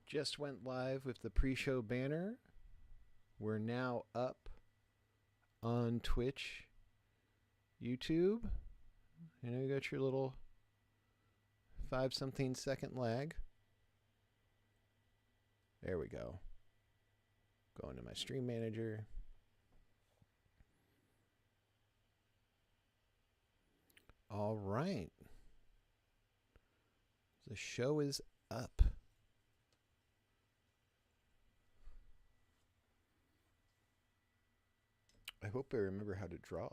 Just went live with the pre-show banner. We're now up on Twitch, YouTube. You know, you got your little 5-something second lag. There we go. Go into my stream manager. All right. The show is up. I hope I remember how to draw.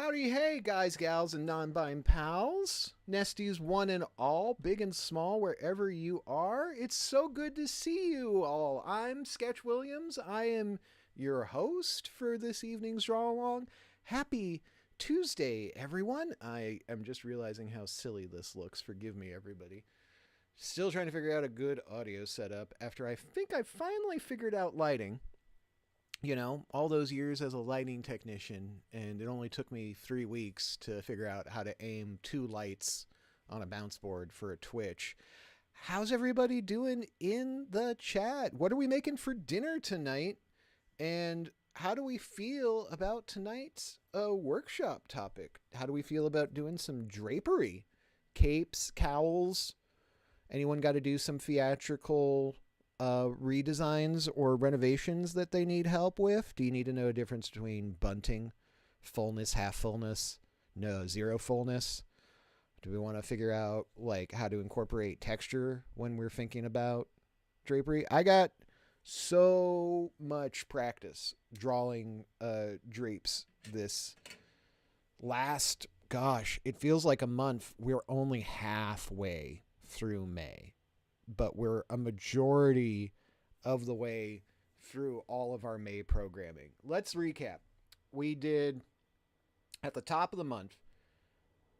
Howdy, hey, guys, gals, and non-bime pals. Nesties one and all, big and small, wherever you are. It's so good to see you all. I'm Sketch Williams. I am your host for this evening's Draw Along. Happy Tuesday, everyone. I am just realizing how silly this looks. Forgive me, everybody. Still trying to figure out a good audio setup after I think I finally figured out lighting. You know, all those years as a lighting technician, and it only took me 3 weeks to figure out how to aim 2 lights on a bounce board for a Twitch. How's everybody doing in the chat? What are we making for dinner tonight? And how do we feel about tonight's workshop topic? How do we feel about doing some drapery? Capes, cowls? Anyone got to do some theatrical redesigns or renovations that they need help with? Do you need to know a difference between bunting, fullness, half fullness, no, zero fullness? Do we want to figure out like how to incorporate texture when we're thinking about drapery? I got so much practice drawing drapes this last, gosh, it feels like a month. We're only halfway through May, but we're a majority of the way through all of our May programming. Let's recap. We did, at the top of the month,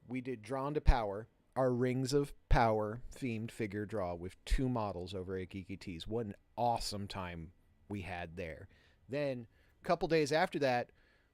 we did Drawn to Power, our Rings of Power themed figure draw with 2 models over at Geeky Tees. What an awesome time we had there. Then, a couple days after that,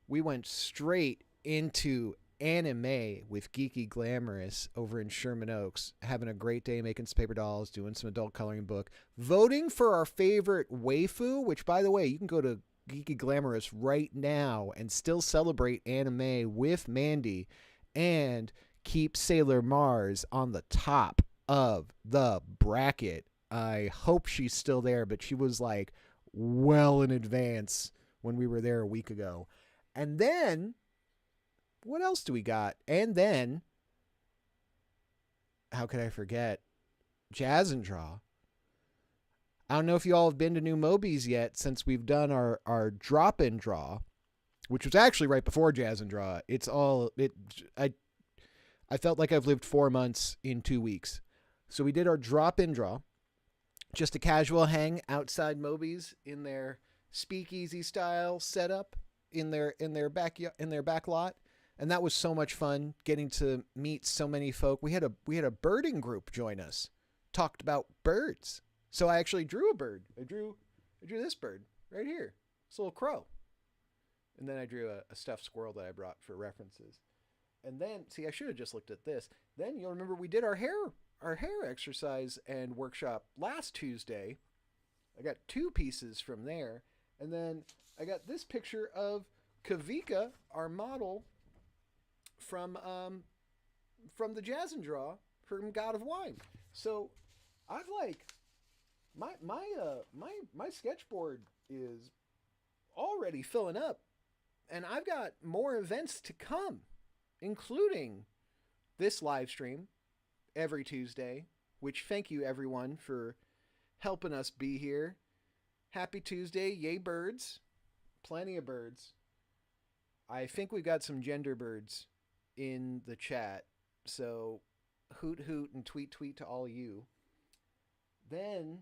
we went straight into anime with Geeky Glamorous over in Sherman Oaks, having a great day making some paper dolls, doing some adult coloring book, voting for our favorite waifu, which, by the way, you can go to Geeky Glamorous right now and still celebrate anime with Mandy and keep Sailor Mars on the top of the bracket. I hope she's still there, but she was like well in advance when we were there a week ago. And then what else do we got? And then, how could I forget? Jazz and Draw. I don't know if you all have been to New Mobies yet since we've done our drop-in draw, which was actually right before Jazz and Draw. I felt like I've lived 4 months in 2 weeks. So we did our drop-in draw, just a casual hang outside Mobies in their speakeasy style setup in their back lot. And that was so much fun getting to meet so many folk. We had a birding group join us, talked about birds. So I actually drew a bird. I drew this bird right here. It's a little crow. And then I drew a stuffed squirrel that I brought for references. And then, see, I should have just looked at this. Then you'll remember we did our hair exercise and workshop last Tuesday. I got 2 pieces from there. And then I got this picture of Kavika, our model, from the Jazz and Draw from God of Wine. So I've like my sketchboard is already filling up, and I've got more events to come, including this live stream every Tuesday, which thank you everyone for helping us be here. Happy Tuesday, yay birds. Plenty of birds. I think we've got some gender birds in the chat, so hoot hoot and tweet tweet to all you. Then,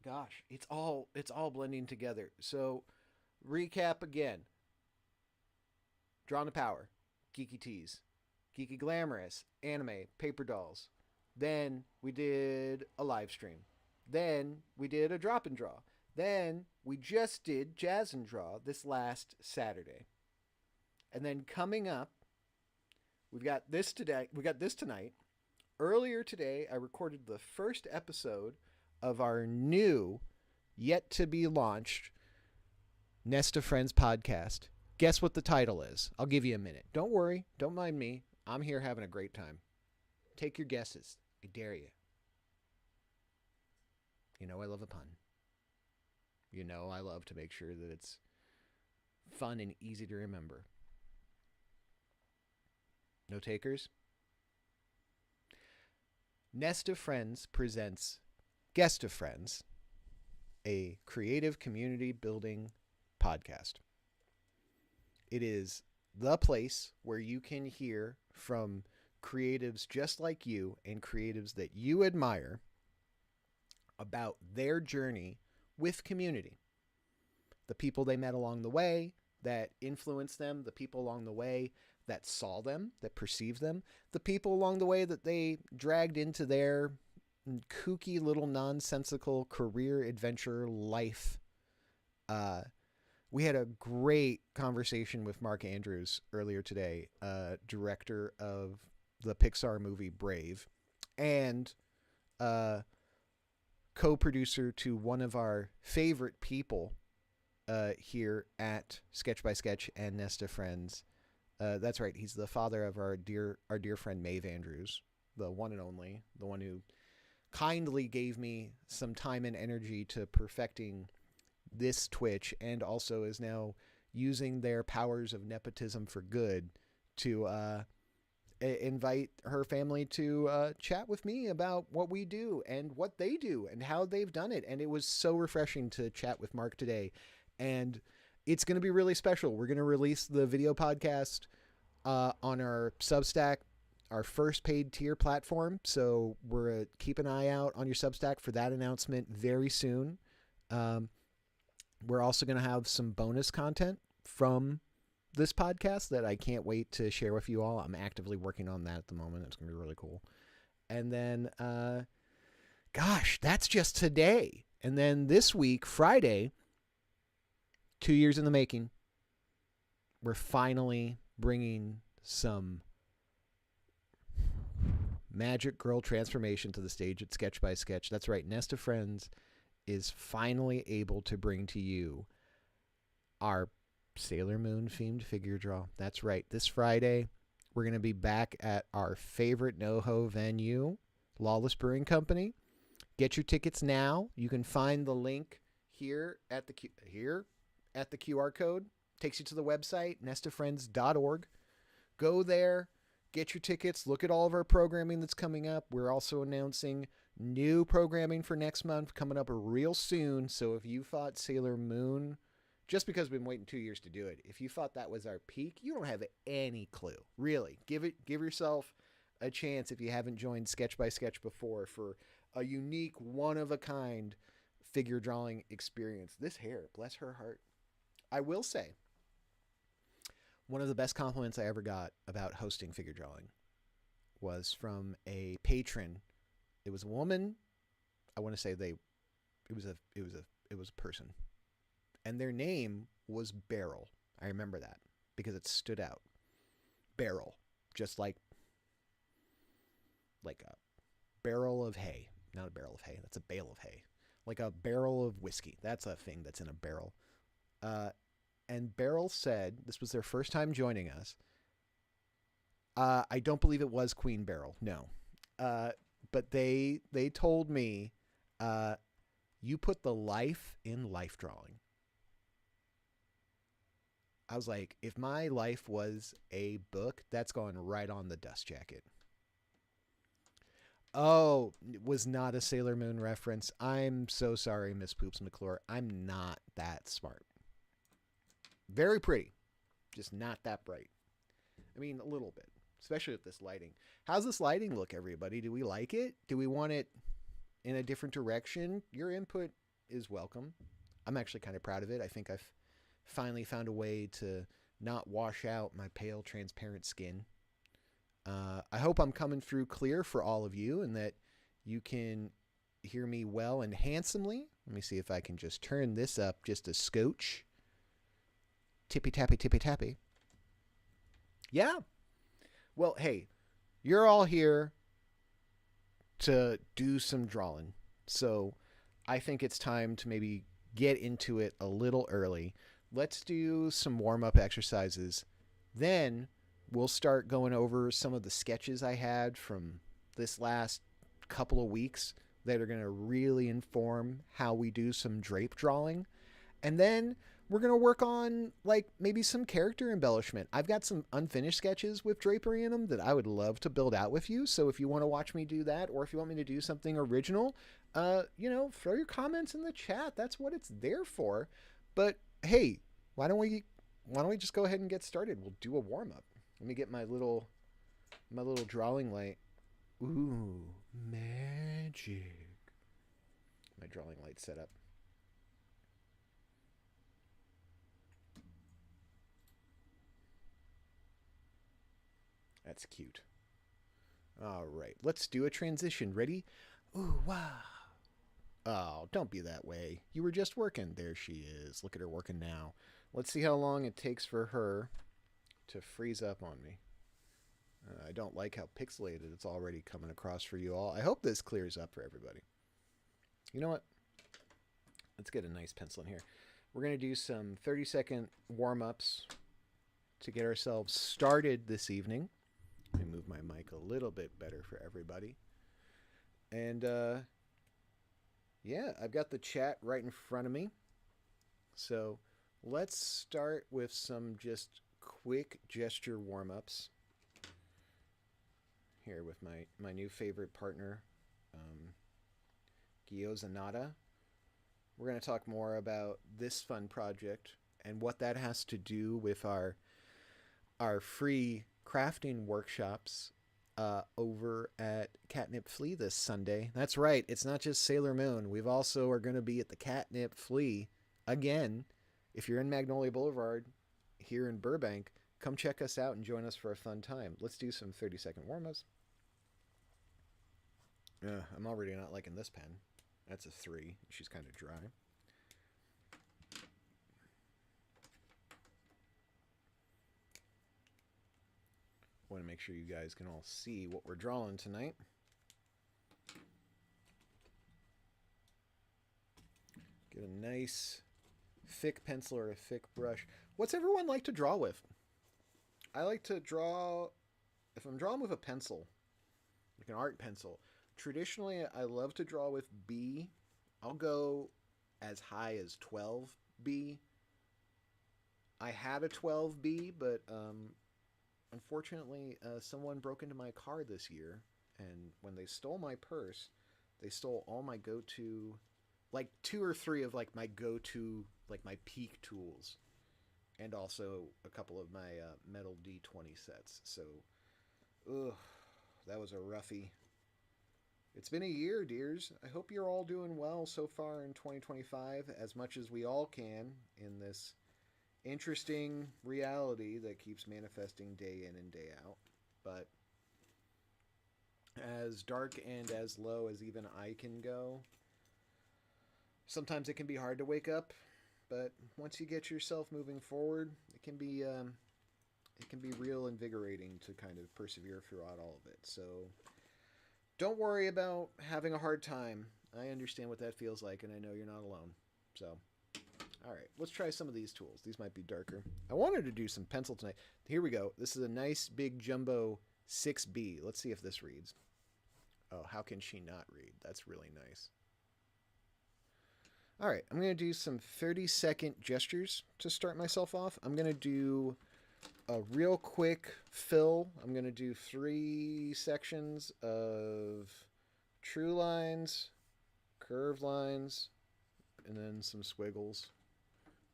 gosh, it's all blending together. So recap again. Drawn to Power, Geeky Tees, Geeky Glamorous, anime, paper dolls. Then we did a live stream. Then we did a drop and draw. Then we just did Jazz and Draw this last Saturday. And then coming up, we've got this today. We got this tonight. Earlier today, I recorded the first episode of our new, yet to be launched, Nest of Friends podcast. Guess what the title is? I'll give you a minute. Don't worry. Don't mind me. I'm here having a great time. Take your guesses. I dare you. You know I love a pun. You know I love to make sure that it's fun and easy to remember. No takers? Nest of Friends presents Guest of Friends, a creative community building podcast. It is the place where you can hear from creatives just like you and creatives that you admire about their journey with community. The people they met along the way that influenced them, the people along the way that saw them, that perceived them, the people along the way that they dragged into their kooky little nonsensical career adventure life. We had a great conversation with Mark Andrews earlier today, director of the Pixar movie Brave, and co-producer to one of our favorite people here at Sketch by Sketch and Nest of Friends. That's right. He's the father of our dear friend Maeve Andrews, the one and only, the one who kindly gave me some time and energy to perfecting this Twitch, and also is now using their powers of nepotism for good to invite her family to chat with me about what we do and what they do and how they've done it. And it was so refreshing to chat with Mark today. And it's going to be really special. We're going to release the video podcast on our Substack, our first paid tier platform. So keep an eye out on your Substack for that announcement very soon. We're also going to have some bonus content from this podcast that I can't wait to share with you all. I'm actively working on that at the moment. It's going to be really cool. And then, gosh, that's just today. And then this week, Friday, 2 years in the making, we're finally bringing some Magic Girl transformation to the stage at Sketch by Sketch. That's right. Nest of Friends is finally able to bring to you our Sailor Moon themed figure draw. That's right. This Friday, we're going to be back at our favorite NoHo venue, Lawless Brewing Company. Get your tickets now. You can find the link here at the QR code. Takes you to the website, nestofriends.org. Go there, get your tickets, look at all of our programming that's coming up. We're also announcing new programming for next month coming up real soon. So if you thought Sailor Moon, just because we've been waiting 2 years to do it, if you thought that was our peak, you don't have any clue. Really, give yourself a chance if you haven't joined Sketch by Sketch before for a unique, one-of-a-kind figure drawing experience. This hair, bless her heart. I will say, one of the best compliments I ever got about hosting figure drawing was from a patron. It was a woman. I want to say it was a person. And their name was Beryl. I remember that because it stood out. Beryl, just like a barrel of hay. Not a barrel of hay. That's a bale of hay. Like a barrel of whiskey. That's a thing that's in a barrel. And Beryl said, this was their first time joining us. I don't believe it was Queen Beryl. No. But they told me, you put the life in life drawing. I was like, if my life was a book, that's going right on the dust jacket. Oh, it was not a Sailor Moon reference. I'm so sorry, Miss Poops McClure. I'm not that smart. Very pretty, just not that bright. I mean, a little bit, especially with this lighting. How's this lighting look, everybody? Do we like it? Do we want it in a different direction? Your input is welcome. I'm actually kind of proud of it. I think I've finally found a way to not wash out my pale, transparent skin. I hope I'm coming through clear for all of you and that you can hear me well and handsomely. Let me see if I can just turn this up just a scotch. Tippy-tappy, tippy-tappy. Yeah. Well, hey, you're all here to do some drawing. So I think it's time to maybe get into it a little early. Let's do some warm-up exercises. Then we'll start going over some of the sketches I had from this last couple of weeks that are going to really inform how we do some drape drawing. And then we're going to work on like maybe some character embellishment. I've got some unfinished sketches with drapery in them that I would love to build out with you. So if you want to watch me do that, or if you want me to do something original, throw your comments in the chat. That's what it's there for. But hey, why don't we why don't we just go ahead and get started? We'll do a warm up. Let me get my little drawing light. Ooh, magic. My drawing light set up. That's cute. All right, let's do a transition. Ready? Ooh, wow. Oh, don't be that way. You were just working. There she is. Look at her working now. Let's see how long it takes for her to freeze up on me. I don't like how pixelated it's already coming across for you all. I hope this clears up for everybody. You know what? Let's get a nice pencil in here. We're going to do some 30-second warm-ups to get ourselves started this evening. Let me move my mic a little bit better for everybody. And yeah, I've got the chat right in front of me. So let's start with some just quick gesture warm-ups here with my new favorite partner, Gyozanada. We're going to talk more about this fun project and what that has to do with our free crafting workshops over at Catnip Flea this Sunday. That's right, it's not just Sailor Moon. We've also are going to be at the Catnip Flea again. If you're in Magnolia Boulevard here in Burbank, come check us out and join us for a fun time. Let's do some 30-second warm-ups. I'm already not liking this pen. That's a 3. She's kind of dry. Want to make sure you guys can all see what we're drawing tonight. Get a nice thick pencil or a thick brush. What's everyone like to draw with? I like to draw, if I'm drawing with a pencil, like an art pencil, traditionally I love to draw with B. I'll go as high as 12B. I had a 12B, but unfortunately, someone broke into my car this year, and when they stole my purse, they stole all my go-to, like 2 or 3 of like my go-to, like my peak tools, and also a couple of my metal D20 sets. So, ugh, that was a roughie. It's been a year, dears. I hope you're all doing well so far in 2025, as much as we all can in this interesting reality that keeps manifesting day in and day out. But as dark and as low as even I can go, sometimes it can be hard to wake up. But once you get yourself moving forward, it can be real invigorating to kind of persevere throughout all of it. So don't worry about having a hard time. I understand what that feels like, and I know you're not alone. So, all right, let's try some of these tools. These might be darker. I wanted to do some pencil tonight. Here we go. This is a nice big jumbo 6B. Let's see if this reads. Oh, how can she not read? That's really nice. All right, I'm going to do some 30-second gestures to start myself off. I'm going to do a real quick fill. I'm going to do 3 sections of true lines, curved lines, and then some squiggles.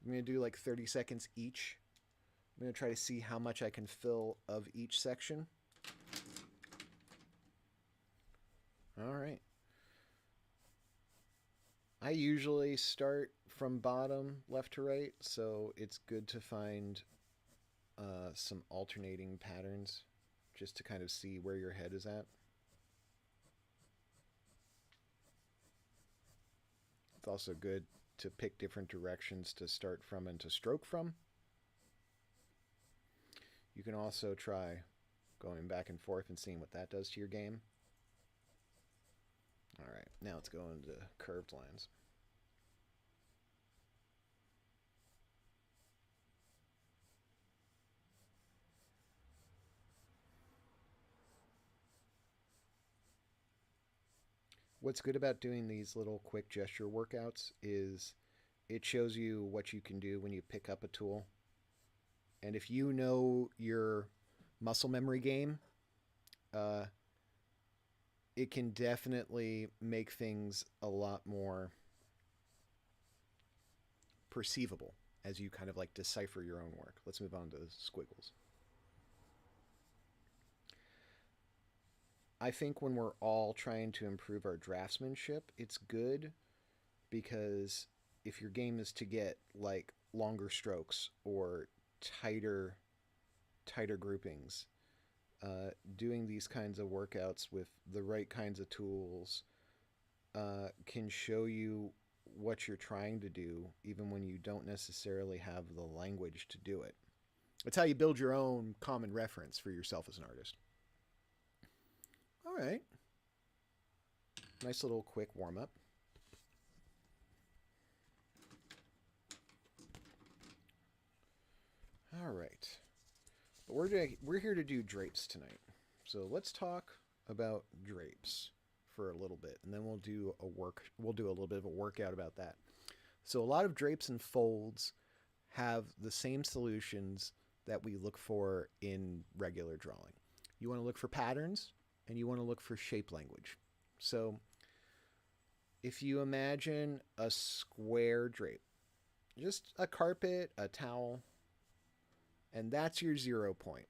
I'm going to do like 30 seconds each. I'm going to try to see how much I can fill of each section. All right. I usually start from bottom left to right, so it's good to find some alternating patterns just to kind of see where your head is at. It's also good to pick different directions to start from and to stroke from. You can also try going back and forth and seeing what that does to your game. All right, now let's go into curved lines. What's good about doing these little quick gesture workouts is it shows you what you can do when you pick up a tool. And if you know your muscle memory game, it can definitely make things a lot more perceivable as you kind of like decipher your own work. Let's move on to squiggles. I think when we're all trying to improve our draftsmanship, it's good because if your game is to get like longer strokes or tighter tighter groupings, doing these kinds of workouts with the right kinds of tools can show you what you're trying to do, even when you don't necessarily have the language to do it. It's how you build your own common reference for yourself as an artist. All right. Nice little quick warm up. All right. But we're here to do drapes tonight. So let's talk about drapes for a little bit, and then we'll do a little bit of a workout about that. So a lot of drapes and folds have the same solutions that we look for in regular drawing. You want to look for patterns and you want to look for shape language. So if you imagine a square drape, just a carpet, a towel, and that's your 0 point.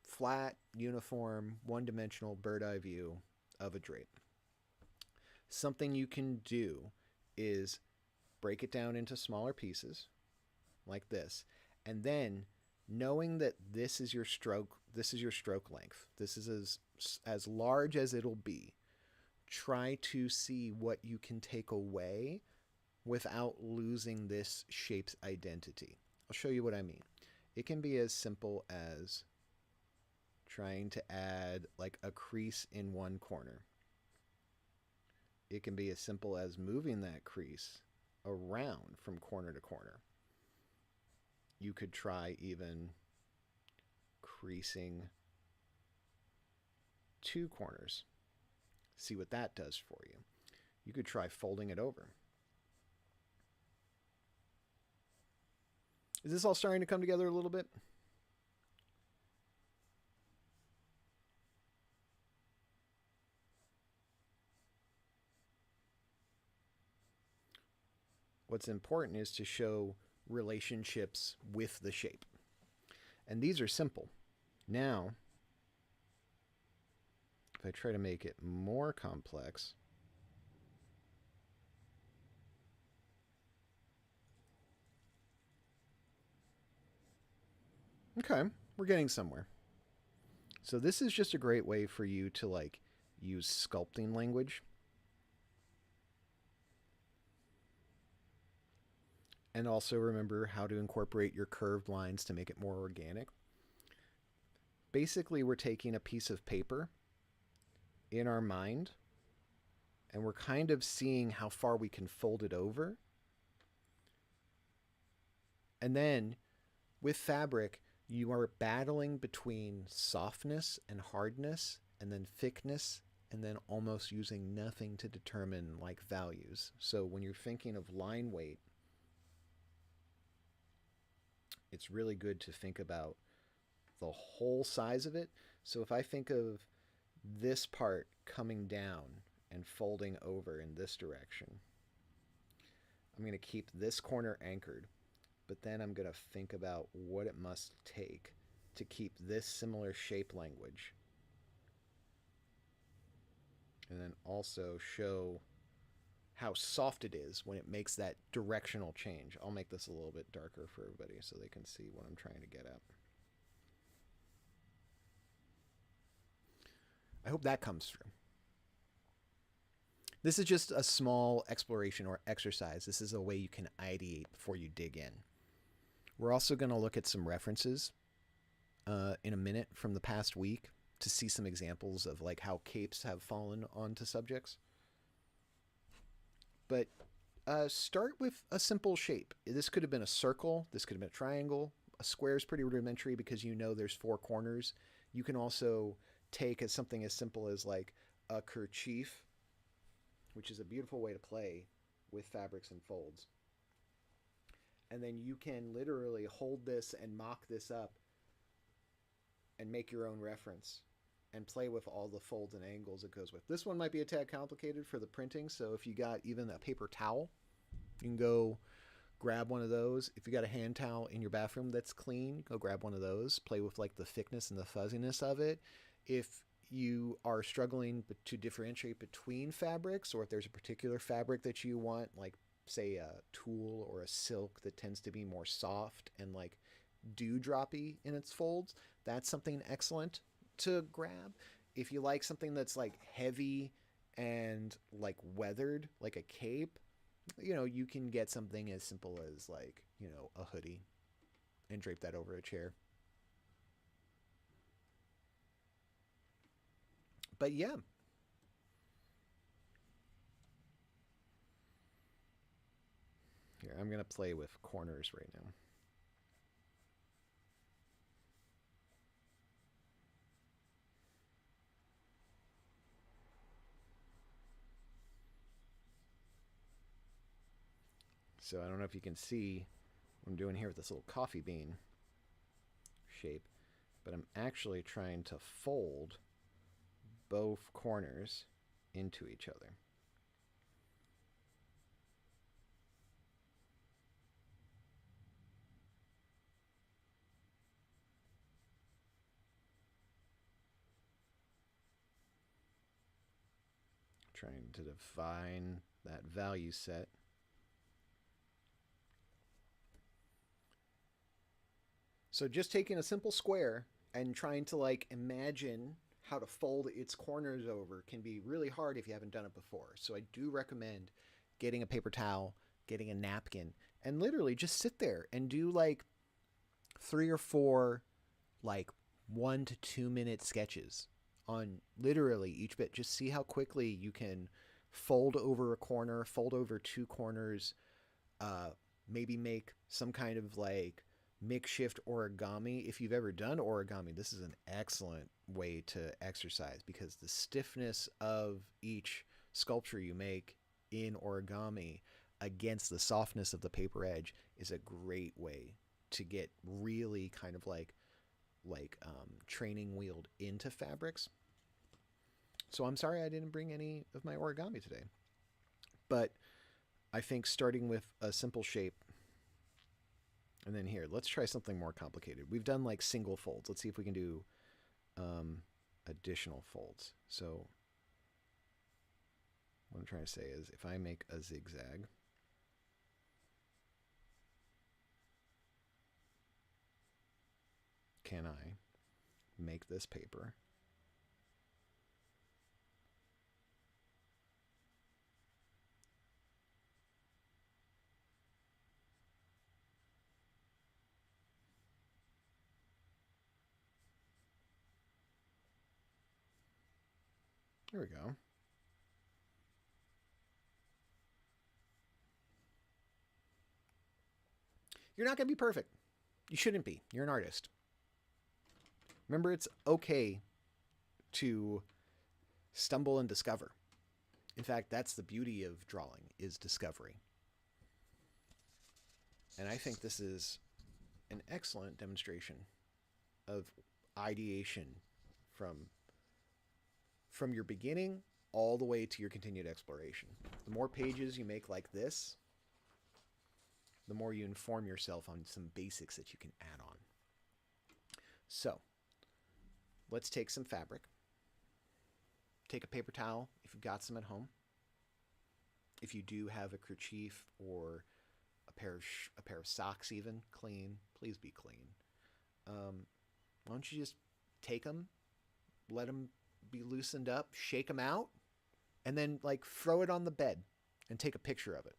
Flat, uniform, one-dimensional bird's eye view of a drape. Something you can do is break it down into smaller pieces like this, and then knowing that this is your stroke length, this is as large as it'll be, try to see what you can take away without losing this shape's identity. I'll show you what I mean. It can be as simple as trying to add like a crease in one corner. It can be as simple as moving that crease around from corner to corner. You could try even creasing 2 corners. See what that does for you. You could try folding it over. Is this all starting to come together a little bit? What's important is to show relationships with the shape. And these are simple. Now, if I try to make it more complex, okay, we're getting somewhere. So this is just a great way for you to like use sculpting language. And also remember how to incorporate your curved lines to make it more organic. Basically, we're taking a piece of paper in our mind, and we're kind of seeing how far we can fold it over. And then with fabric, you are battling between softness and hardness, and then thickness, and then almost using nothing to determine like values. So when you're thinking of line weight, it's really good to think about the whole size of it. So if I think of this part coming down and folding over in this direction, I'm going to keep this corner anchored, but then I'm going to think about what it must take to keep this similar shape language. And then also show how soft it is when it makes that directional change. I'll make this a little bit darker for everybody so they can see what I'm trying to get at. I hope that comes through. This is just a small exploration or exercise. This is a way you can ideate before you dig in. We're also going to look at some references in a minute from the past week to see some examples of like how capes have fallen onto subjects. But start with a simple shape. This could have been a circle. This could have been a triangle. A square is pretty rudimentary because you know there's 4 corners. You can also take something as simple as like a kerchief, which is a beautiful way to play with fabrics and folds. And then you can literally hold this and mock this up and make your own reference and play with all the folds and angles it goes with. This one might be a tad complicated for the printing, so if you got even a paper towel, you can go grab one of those. If you got a hand towel in your bathroom that's clean, go grab one of those. Play with like the thickness and the fuzziness of it. If you are struggling to differentiate between fabrics, or if there's a particular fabric that you want, like say a tulle or a silk that tends to be more soft and like dewdroppy in its folds, that's something excellent to grab. If you like something that's like heavy and like weathered, like a cape, you can get something as simple as like, a hoodie and drape that over a chair. But yeah. Here, I'm going to play with corners right now. So I don't know if you can see what I'm doing here with this little coffee bean shape, but I'm actually trying to fold both corners into each other. Trying to define that value set. So just taking a simple square and trying to like imagine how to fold its corners over can be really hard if you haven't done it before. So I do recommend getting a paper towel, getting a napkin, and literally just sit there and do like 3 or 4 like 1 to 2 minute sketches on literally each bit. Just see how quickly you can fold over a corner, fold over 2 corners, maybe make some kind of like makeshift origami. If you've ever done origami, this is an excellent way to exercise because the stiffness of each sculpture you make in origami against the softness of the paper edge is a great way to get really kind of like training wheeled into fabrics. So I'm sorry I didn't bring any of my origami today, but I think starting with a simple shape. And then here, let's try something more complicated. We've done like single folds. Let's see if we can do additional folds. So what I'm trying to say is if I make a zigzag, can I make this paper There we go. You're not going to be perfect. You shouldn't be. You're an artist. Remember, it's okay to stumble and discover. In fact, that's the beauty of drawing, is discovery. And I think this is an excellent demonstration of ideation from your beginning all the way to your continued exploration. The more pages you make like this, the more you inform yourself on some basics that you can add on. So, let's take some fabric. Take a paper towel if you've got some at home. If you do have a kerchief or a pair of socks even, clean, please be clean. Why don't you just take them, let them be loosened up, shake them out, and then like throw it on the bed and take a picture of it.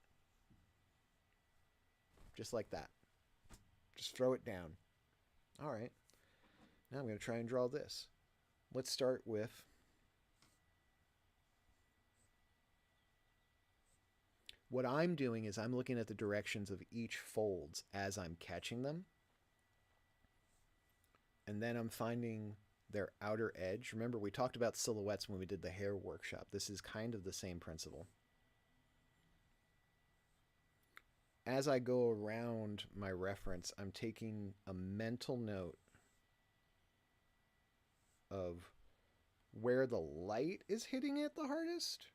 Just like that. Just throw it down. All right. Now I'm going to try and draw this. Let's start with what I'm doing is I'm looking at the directions of each folds as I'm catching them. And then I'm finding their outer edge. Remember, we talked about silhouettes when we did the hair workshop. This is kind of the same principle. As I go around my reference, I'm taking a mental note of where the light is hitting it the hardest.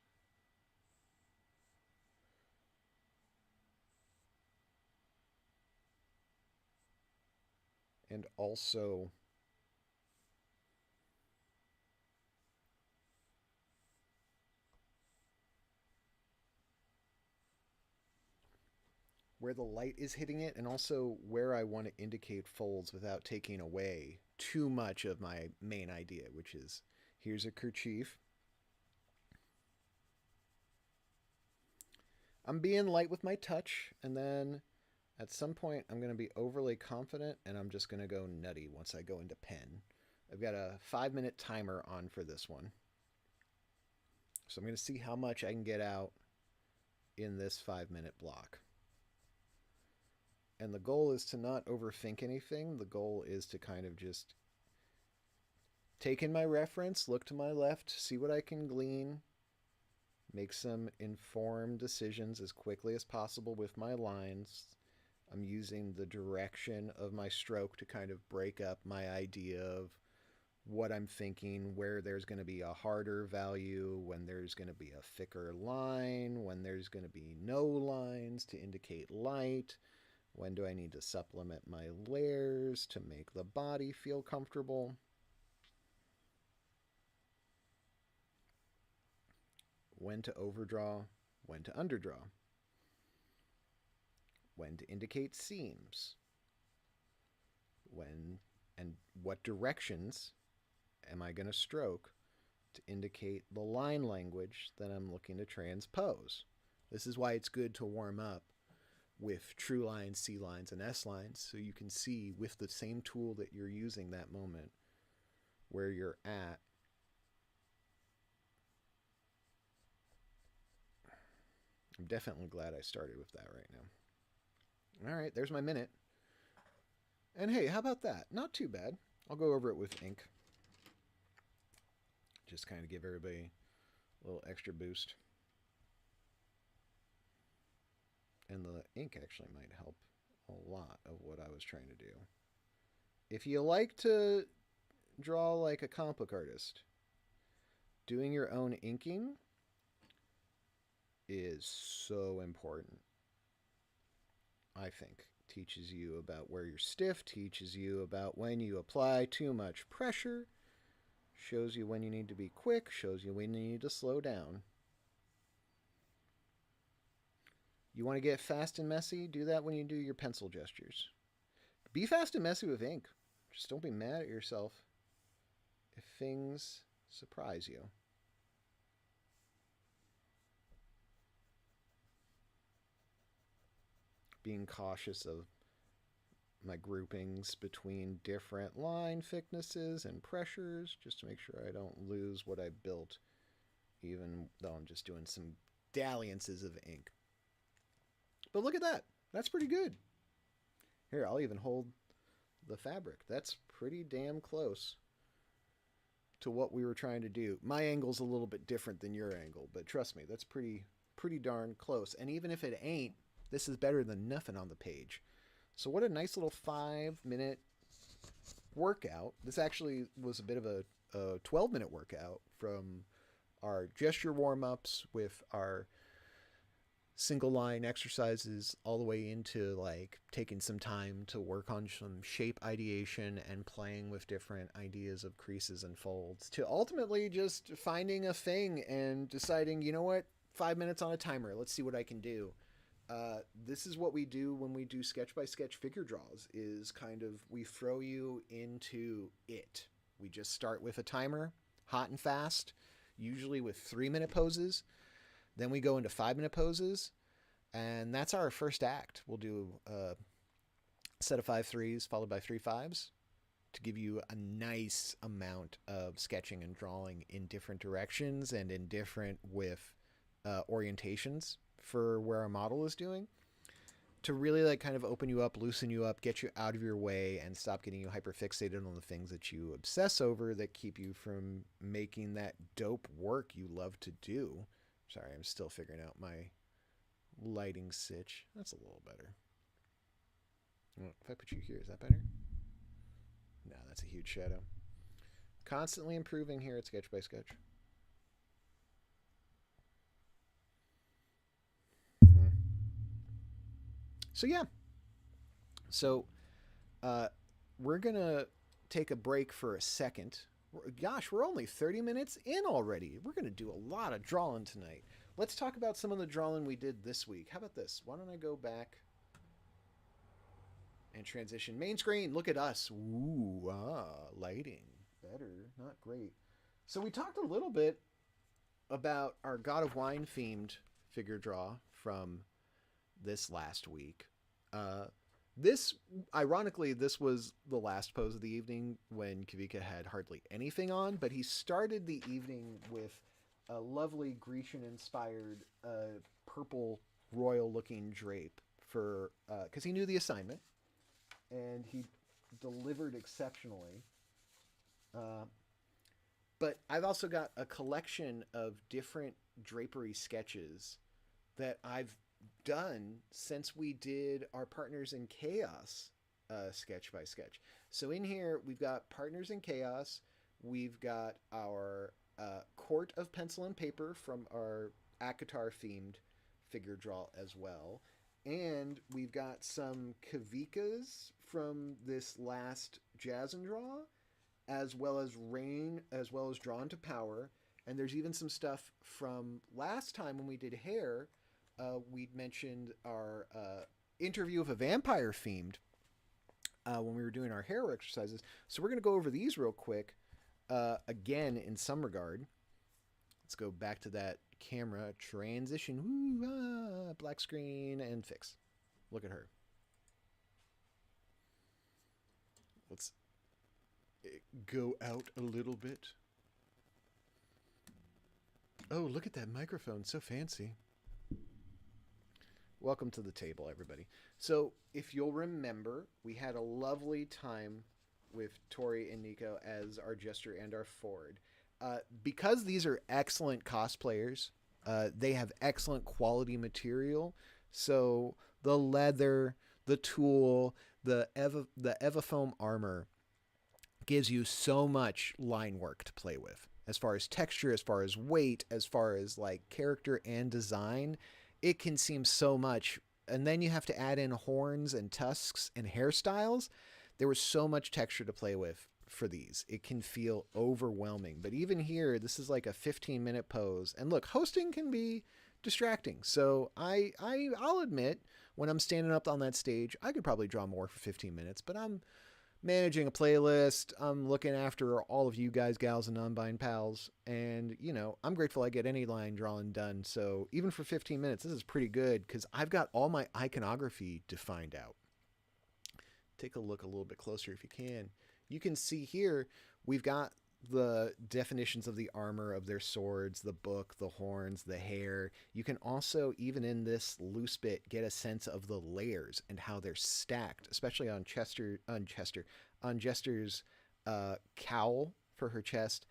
And also where the light is hitting it, and also where I want to indicate folds without taking away too much of my main idea, which is here's a kerchief. I'm being light with my touch, and then at some point I'm going to be overly confident, and I'm just going to go nutty once I go into pen. I've got a 5-minute timer on for this one. So I'm going to see how much I can get out in this 5-minute block. And the goal is to not overthink anything. The goal is to kind of just take in my reference, look to my left, see what I can glean, make some informed decisions as quickly as possible with my lines. I'm using the direction of my stroke to kind of break up my idea of what I'm thinking, where there's going to be a harder value, when there's going to be a thicker line, when there's going to be no lines to indicate light, when do I need to supplement my layers to make the body feel comfortable. When to overdraw, when to underdraw, when to indicate seams, when and what directions am I going to stroke to indicate the line language that I'm looking to transpose. This is why it's good to warm up with true lines, C lines, and S lines, so you can see with the same tool that you're using that moment where you're at. I'm definitely glad I started with that right now. All right, there's my minute. And hey, how about that? Not too bad. I'll go over it with ink. Just kind of give everybody a little extra boost. And the ink actually might help a lot of what I was trying to do. If you like to draw like a comic book artist, doing your own inking is so important. I think teaches you about where you're stiff, teaches you about when you apply too much pressure, shows you when you need to be quick, shows you when you need to slow down. You want to get fast and messy? Do that when you do your pencil gestures. Be fast and messy with ink. Just don't be mad at yourself if things surprise you. Being cautious of my groupings between different line thicknesses and pressures, just to make sure I don't lose what I built, even though I'm just doing some dalliances of ink. But look at that. That's pretty good. Here, I'll even hold the fabric. That's pretty damn close to what we were trying to do. My angle's a little bit different than your angle, but trust me, that's pretty darn close. And even if it ain't, this is better than nothing on the page. So what a nice little 5-minute workout. This actually was a bit of a 12-minute workout from our gesture warm-ups with our single line exercises all the way into like taking some time to work on some shape ideation and playing with different ideas of creases and folds to ultimately just finding a thing and deciding, you know what, 5 minutes on a timer, let's see what I can do. This is what we do when we do sketch by sketch figure draws, is kind of we throw you into it. We just start with a timer, hot and fast, usually with 3-minute poses. Then we go into 5-minute poses, and that's our first act. We'll do a set of 5 threes followed by 3 5s to give you a nice amount of sketching and drawing in different directions and in different with orientations for where our model is doing, to really like kind of open you up, loosen you up, get you out of your way, and stop getting you hyperfixated on the things that you obsess over that keep you from making that dope work you love to do. Sorry, I'm still figuring out my lighting sitch. That's a little better. If I put you here, is that better? No, that's a huge shadow. Constantly improving here at Sketch by Sketch. So yeah. So we're going to take a break for a second. Gosh, we're only 30 minutes in already. We're going to do a lot of drawing tonight. Let's talk about some of the drawing we did this week. How about this? Why don't I go back and transition? Main screen, look at us. Ooh, lighting. Better, not great. So we talked a little bit about our God of Wine themed figure draw from this last week. This, ironically, this was the last pose of the evening when Kavika had hardly anything on, but he started the evening with a lovely Grecian-inspired purple royal-looking drape for because he knew the assignment, and he delivered exceptionally. But I've also got a collection of different drapery sketches that I've done since we did our Partners in Chaos sketch by sketch. So in here, we've got Partners in Chaos. We've got our Court of Pencil and Paper from our ACOTAR themed figure draw as well. And we've got some Kavikas from this last Jazz and Draw, as well as Rain, as well as Drawn to Power. And there's even some stuff from last time when we did hair. We'd mentioned our interview of a vampire themed when we were doing our hair exercises. So we're going to go over these real quick again in some regard. Let's go back to that camera transition. Woo, black screen and fix. Look at her. Let's go out a little bit. Oh, look at that microphone. So fancy. Welcome to the table, everybody. So if you'll remember, we had a lovely time with Tori and Nico as our Jester and our Ford. Because these are excellent cosplayers, they have excellent quality material. So the leather, the tool, the Evafoam armor gives you so much line work to play with. As far as texture, as far as weight, as far as like character and design, it can seem so much. And then you have to add in horns and tusks and hairstyles. There was so much texture to play with for these. It can feel overwhelming. But even here, this is like a 15-minute pose. And look, hosting can be distracting. So I'll admit, when I'm standing up on that stage, I could probably draw more for 15 minutes. But I'm managing a playlist. I'm looking after all of you guys, gals, and non-bind pals. And, you know, I'm grateful I get any line drawing done. So even for 15 minutes, this is pretty good because I've got all my iconography defined out. Take a look a little bit closer if you can. You can see here, we've got the definitions of the armor of their swords, the book, the horns, the hair. You can also, even in this loose bit, get a sense of the layers and how they're stacked, especially on Jester's cowl for her chest,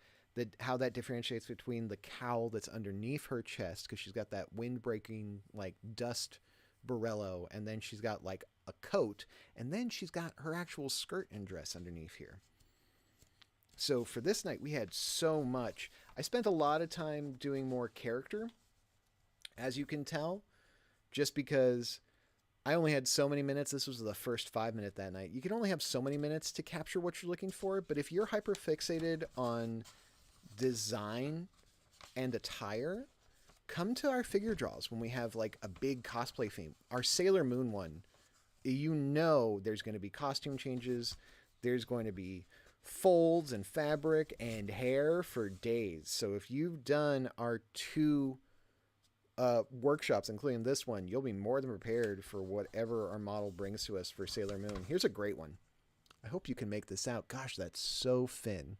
how that differentiates between the cowl that's underneath her chest, because she's got that wind-breaking, like, dust Borello, and then she's got, like, a coat, and then she's got her actual skirt and dress underneath here. So for this night, we had so much. I spent a lot of time doing more character, as you can tell, just because I only had so many minutes. This was the first 5 minute that night. You can only have so many minutes to capture what you're looking for, but if you're hyper fixated on design and attire, come to our figure draws when we have like a big cosplay theme. Our Sailor Moon one, you know there's going to be costume changes. There's going to be folds and fabric and hair for days. So if you've done our two workshops, including this one, you'll be more than prepared for whatever our model brings to us for Sailor Moon. Here's a great one. I hope you can make this out. Gosh, that's so thin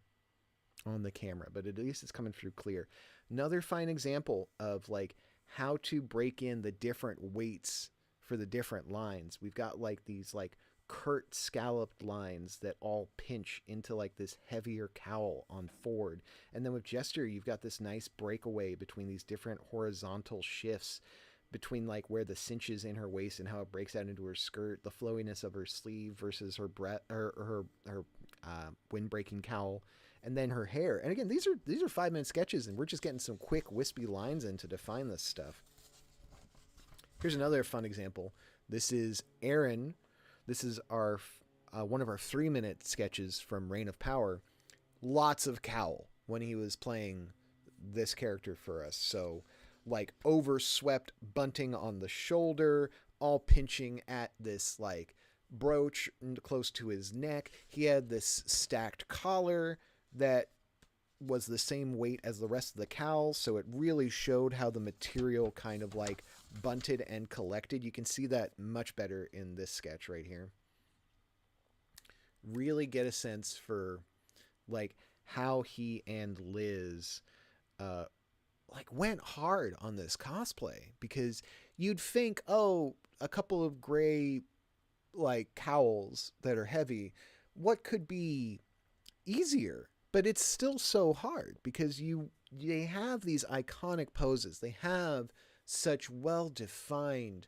on the camera, but at least it's coming through clear. Another fine example of like how to break in the different weights for the different lines. We've got like these like curt scalloped lines that all pinch into like this heavier cowl on Ford. And then with Jester, you've got this nice breakaway between these different horizontal shifts between like where the cinch is in her waist and how it breaks out into her skirt, the flowiness of her sleeve versus her wind-breaking cowl, and then her hair. And again, these are 5 minute sketches, and we're just getting some quick wispy lines in to define this stuff. Here's another fun example. This is Aaron. This is our one of our 3-minute sketches from Reign of Power, lots of cowl when he was playing this character for us. So, like, overswept bunting on the shoulder, all pinching at this, like, brooch close to his neck. He had this stacked collar that was the same weight as the rest of the cowl, so it really showed how the material kind of like bunted and collected. You can see that much better in this sketch right here. Really get a sense for like how he and Liz like went hard on this cosplay, because you'd think, oh, a couple of gray like cowls that are heavy, what could be easier? But it's still so hard because they have these iconic poses. They have such well-defined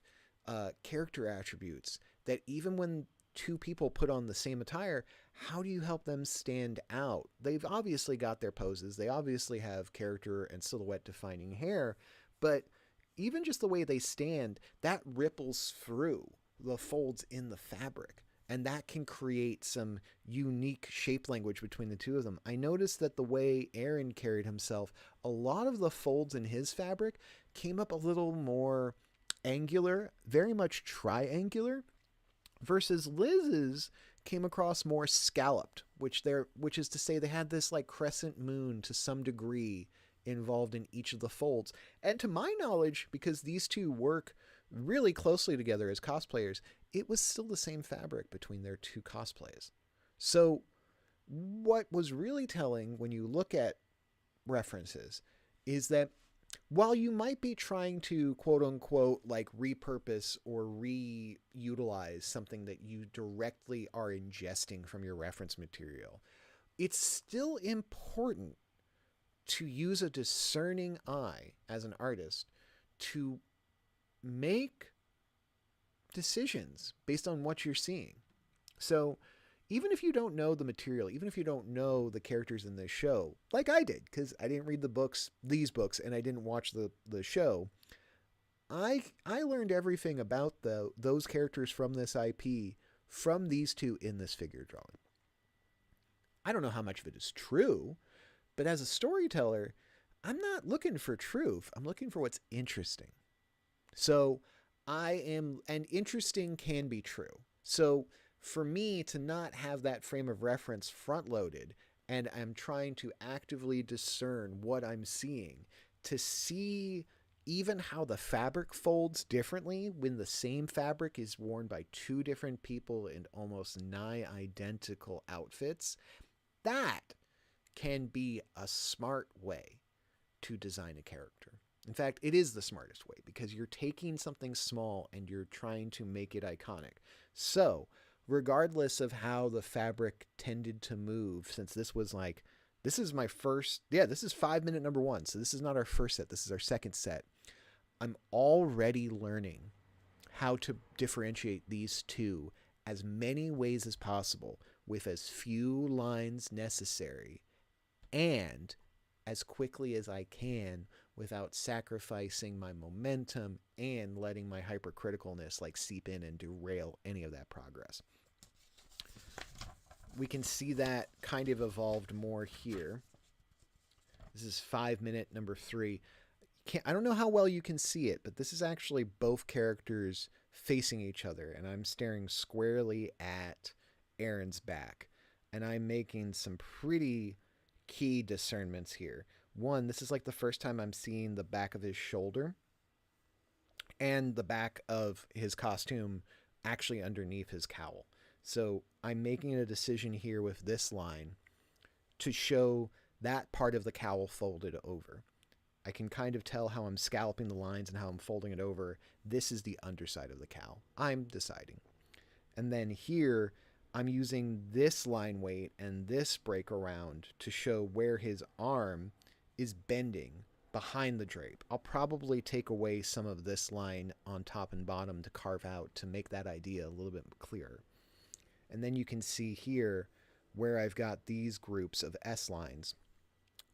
character attributes that even when two people put on the same attire, how do you help them stand out? They've obviously got their poses. They obviously have character and silhouette defining hair, but even just the way they stand, that ripples through the folds in the fabric. And that can create some unique shape language between the two of them. I noticed that the way Aaron carried himself, a lot of the folds in his fabric came up a little more angular, very much triangular, versus Liz's came across more scalloped, which is to say they had this like crescent moon to some degree involved in each of the folds. And to my knowledge, because these two work really closely together as cosplayers, it was still the same fabric between their two cosplays. So what was really telling when you look at references is that while you might be trying to quote unquote like repurpose or reutilize something that you directly are ingesting from your reference material, it's still important to use a discerning eye as an artist to make decisions based on what you're seeing. So even if you don't know the material, even if you don't know the characters in this show, like I did, because I didn't read these books, and I didn't watch the show, I learned everything about those characters from this IP from these two in this figure drawing. I don't know how much of it is true, but as a storyteller, I'm not looking for truth. I'm looking for what's interesting. So and interesting can be true. So for me to not have that frame of reference front loaded, and I'm trying to actively discern what I'm seeing, to see even how the fabric folds differently when the same fabric is worn by two different people in almost nigh identical outfits, that can be a smart way to design a character. In fact, it is the smartest way, because you're taking something small and you're trying to make it iconic. So, regardless of how the fabric tended to move, since this is 5-minute number 1, so this is not our first set, this is our second set, I'm already learning how to differentiate these two as many ways as possible with as few lines necessary and as quickly as I can without sacrificing my momentum and letting my hypercriticalness like seep in and derail any of that progress. We can see that kind of evolved more here. This is 5-minute number 3. I don't know how well you can see it, but this is actually both characters facing each other, and I'm staring squarely at Aaron's back, and I'm making some pretty key discernments here. One, this is like the first time I'm seeing the back of his shoulder and the back of his costume actually underneath his cowl. So I'm making a decision here with this line to show that part of the cowl folded over. I can kind of tell how I'm scalloping the lines and how I'm folding it over. This is the underside of the cowl. I'm deciding. And then here, I'm using this line weight and this break around to show where his arm is bending behind the drape. I'll probably take away some of this line on top and bottom to carve out to make that idea a little bit clearer. And then you can see here where I've got these groups of S lines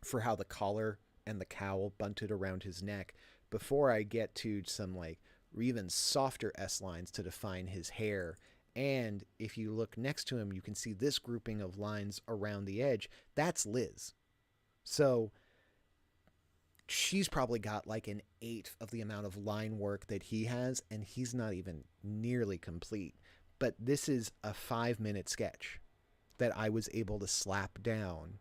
for how the collar and the cowl bunted around his neck before I get to some like even softer S lines to define his hair And if you look next to him, you can see this grouping of lines around the edge. That's Liz. So she's probably got like an eighth of the amount of line work that he has, and he's not even nearly complete. But this is a 5-minute sketch that I was able to slap down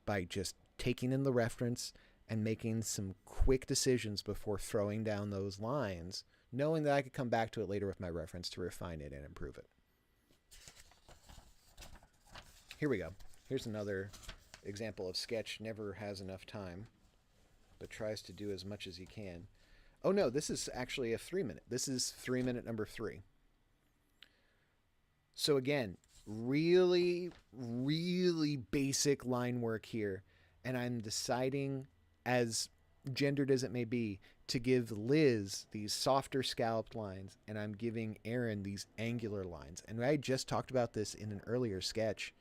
by just taking in the reference and making some quick decisions before throwing down those lines, knowing that I could come back to it later with my reference to refine it and improve it. Here we go. Here's another example of sketch never has enough time, but tries to do as much as he can. Oh no, this is actually a 3-minute. This is 3-minute number 3. So again, really, really basic line work here. And I'm deciding, as gendered as it may be, to give Liz these softer scalloped lines, and I'm giving Aaron these angular lines. And I just talked about this in an earlier sketch,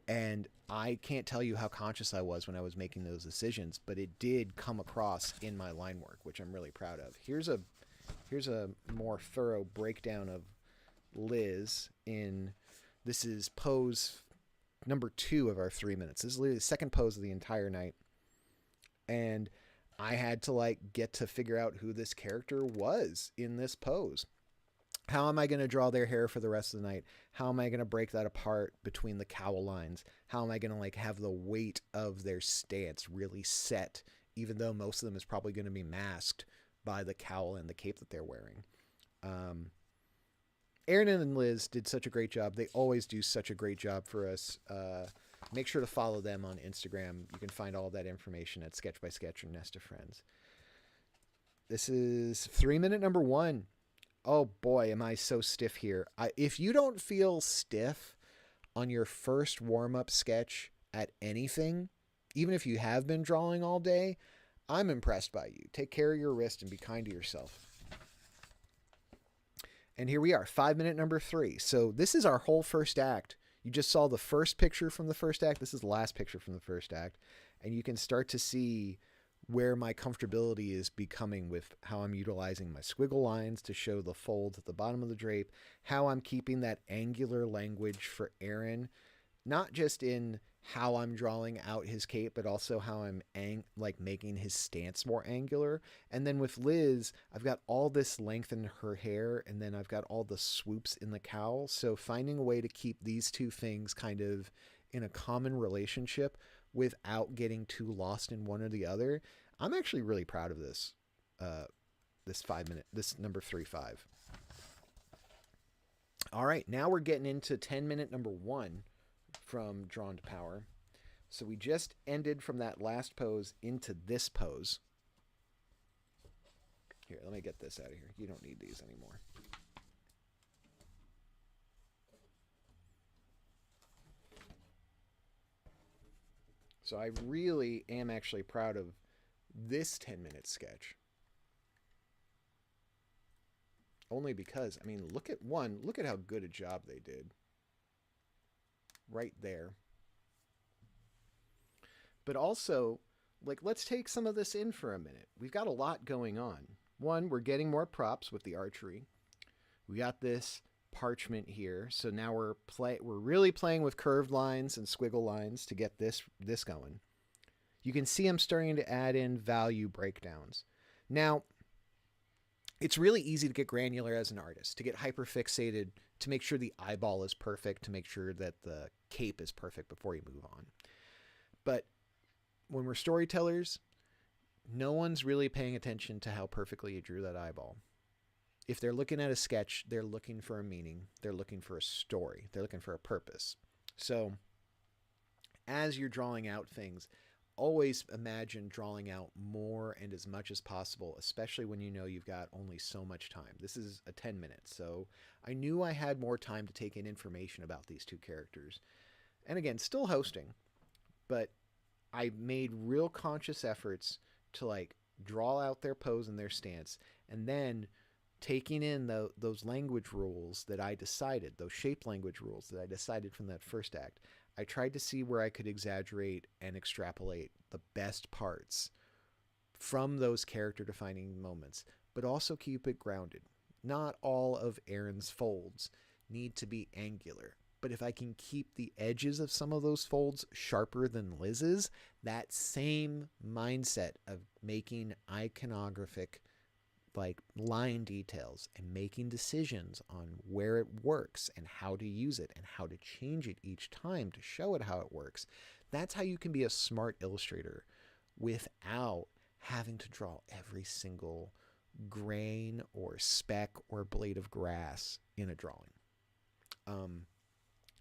and I can't tell you how conscious I was when I was making those decisions, but it did come across in my line work, which I'm really proud of. Here's a more thorough breakdown of Liz this is pose number 2 of our 3 minutes. This is literally the second pose of the entire night. And I had to get to figure out who this character was in this pose. How am I going to draw their hair for the rest of the night? How am I going to break that apart between the cowl lines? How am I going to have the weight of their stance really set, even though most of them is probably going to be masked by the cowl and the cape that they're wearing? Aaron and Liz did such a great job. They always do such a great job for us. Make sure to follow them on Instagram. You can find all that information at Sketch by Sketch or Nest of Friends. This is 3-minute number 1. Oh boy, am I so stiff here. If you don't feel stiff on your first warm-up sketch at anything, even if you have been drawing all day, I'm impressed by you. Take care of your wrist and be kind to yourself. And here we are, 5-minute number 3. So this is our whole first act. You just saw the first picture from the first act. This is the last picture from the first act. And you can start to see where my comfortability is becoming with how I'm utilizing my squiggle lines to show the folds at the bottom of the drape, how I'm keeping that angular language for Aaron, not just in how I'm drawing out his cape, but also how I'm making his stance more angular. And then with Liz, I've got all this length in her hair, and then I've got all the swoops in the cowl. So finding a way to keep these two things kind of in a common relationship without getting too lost in one or the other. I'm actually really proud of this, this number 3-5. All right, now we're getting into 10-minute number 1 from Drawn to Power. So we just ended from that last pose into this pose. Here, let me get this out of here. You don't need these anymore. So I really am actually proud of this 10-minute sketch. Only because, I mean, look at how good a job they did. Right there. But also, let's take some of this in for a minute. We've got a lot going on. One, we're getting more props with the archery. We got this parchment here. So now we're really playing with curved lines and squiggle lines to get this going. You can see I'm starting to add in value breakdowns. Now, it's really easy to get granular as an artist, to get hyperfixated, to make sure the eyeball is perfect, to make sure that the cape is perfect before you move on. But when we're storytellers, no one's really paying attention to how perfectly you drew that eyeball. If they're looking at a sketch, they're looking for a meaning. They're looking for a story. They're looking for a purpose. So as you're drawing out things, always imagine drawing out more and as much as possible, especially when you know you've got only so much time. This is a 10 minutes, so I knew I had more time to take in information about these two characters. And again, still hosting, but I made real conscious efforts to draw out their pose and their stance, and then taking in those language rules that I decided, those shape language rules that I decided from that first act. I tried to see where I could exaggerate and extrapolate the best parts from those character defining moments, but also keep it grounded. Not all of Aaron's folds need to be angular. But if I can keep the edges of some of those folds sharper than Liz's, that same mindset of making iconographic like line details and making decisions on where it works and how to use it and how to change it each time to show it how it works. That's how you can be a smart illustrator without having to draw every single grain or speck or blade of grass in a drawing.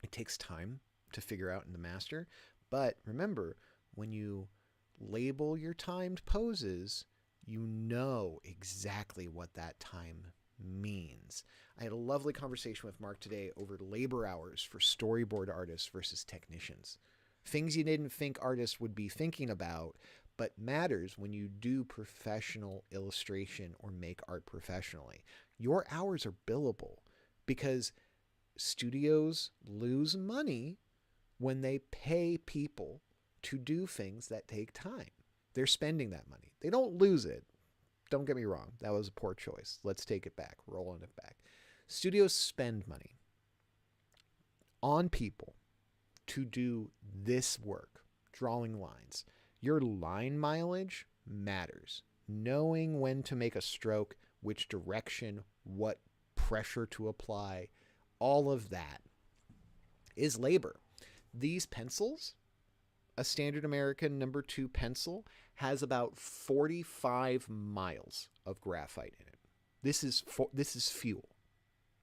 It takes time to figure out in the master, but remember, when you label your timed poses, you know exactly what that time means. I had a lovely conversation with Mark today over labor hours for storyboard artists versus technicians. Things you didn't think artists would be thinking about, but matters when you do professional illustration or make art professionally. Your hours are billable because studios lose money when they pay people to do things that take time. They're spending that money. They don't lose it. Don't get me wrong. That was a poor choice. Let's take it back. Rolling it back. Studios spend money on people to do this work, drawing lines. Your line mileage matters. Knowing when to make a stroke, which direction, what pressure to apply, all of that is labor. These pencils, a standard American number 2 pencil, has about 45 miles of graphite in it. This is fuel.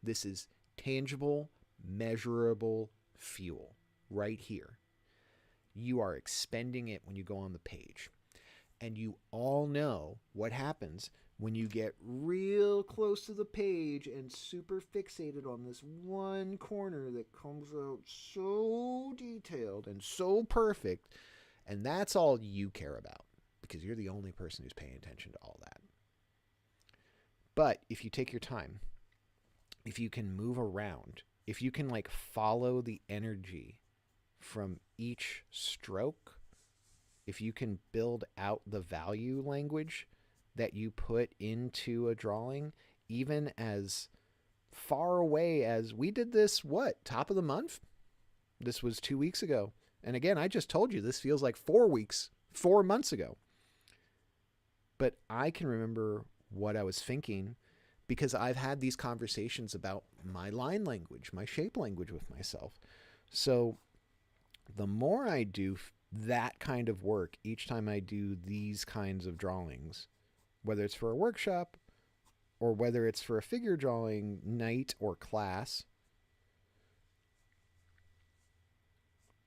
This is tangible, measurable fuel right here. You are expending it when you go on the page. And you all know what happens when you get real close to the page and super fixated on this one corner that comes out so detailed and so perfect. And that's all you care about because you're the only person who's paying attention to all that. But if you take your time, if you can move around, if you can like follow the energy from each stroke, if you can build out the value language that you put into a drawing, even as far away as we did this, top of the month? This was 2 weeks ago. And again, I just told you this feels like 4 months ago. But I can remember what I was thinking because I've had these conversations about my line language, my shape language with myself. So the more I do that kind of work each time I do these kinds of drawings, whether it's for a workshop or whether it's for a figure drawing night or class,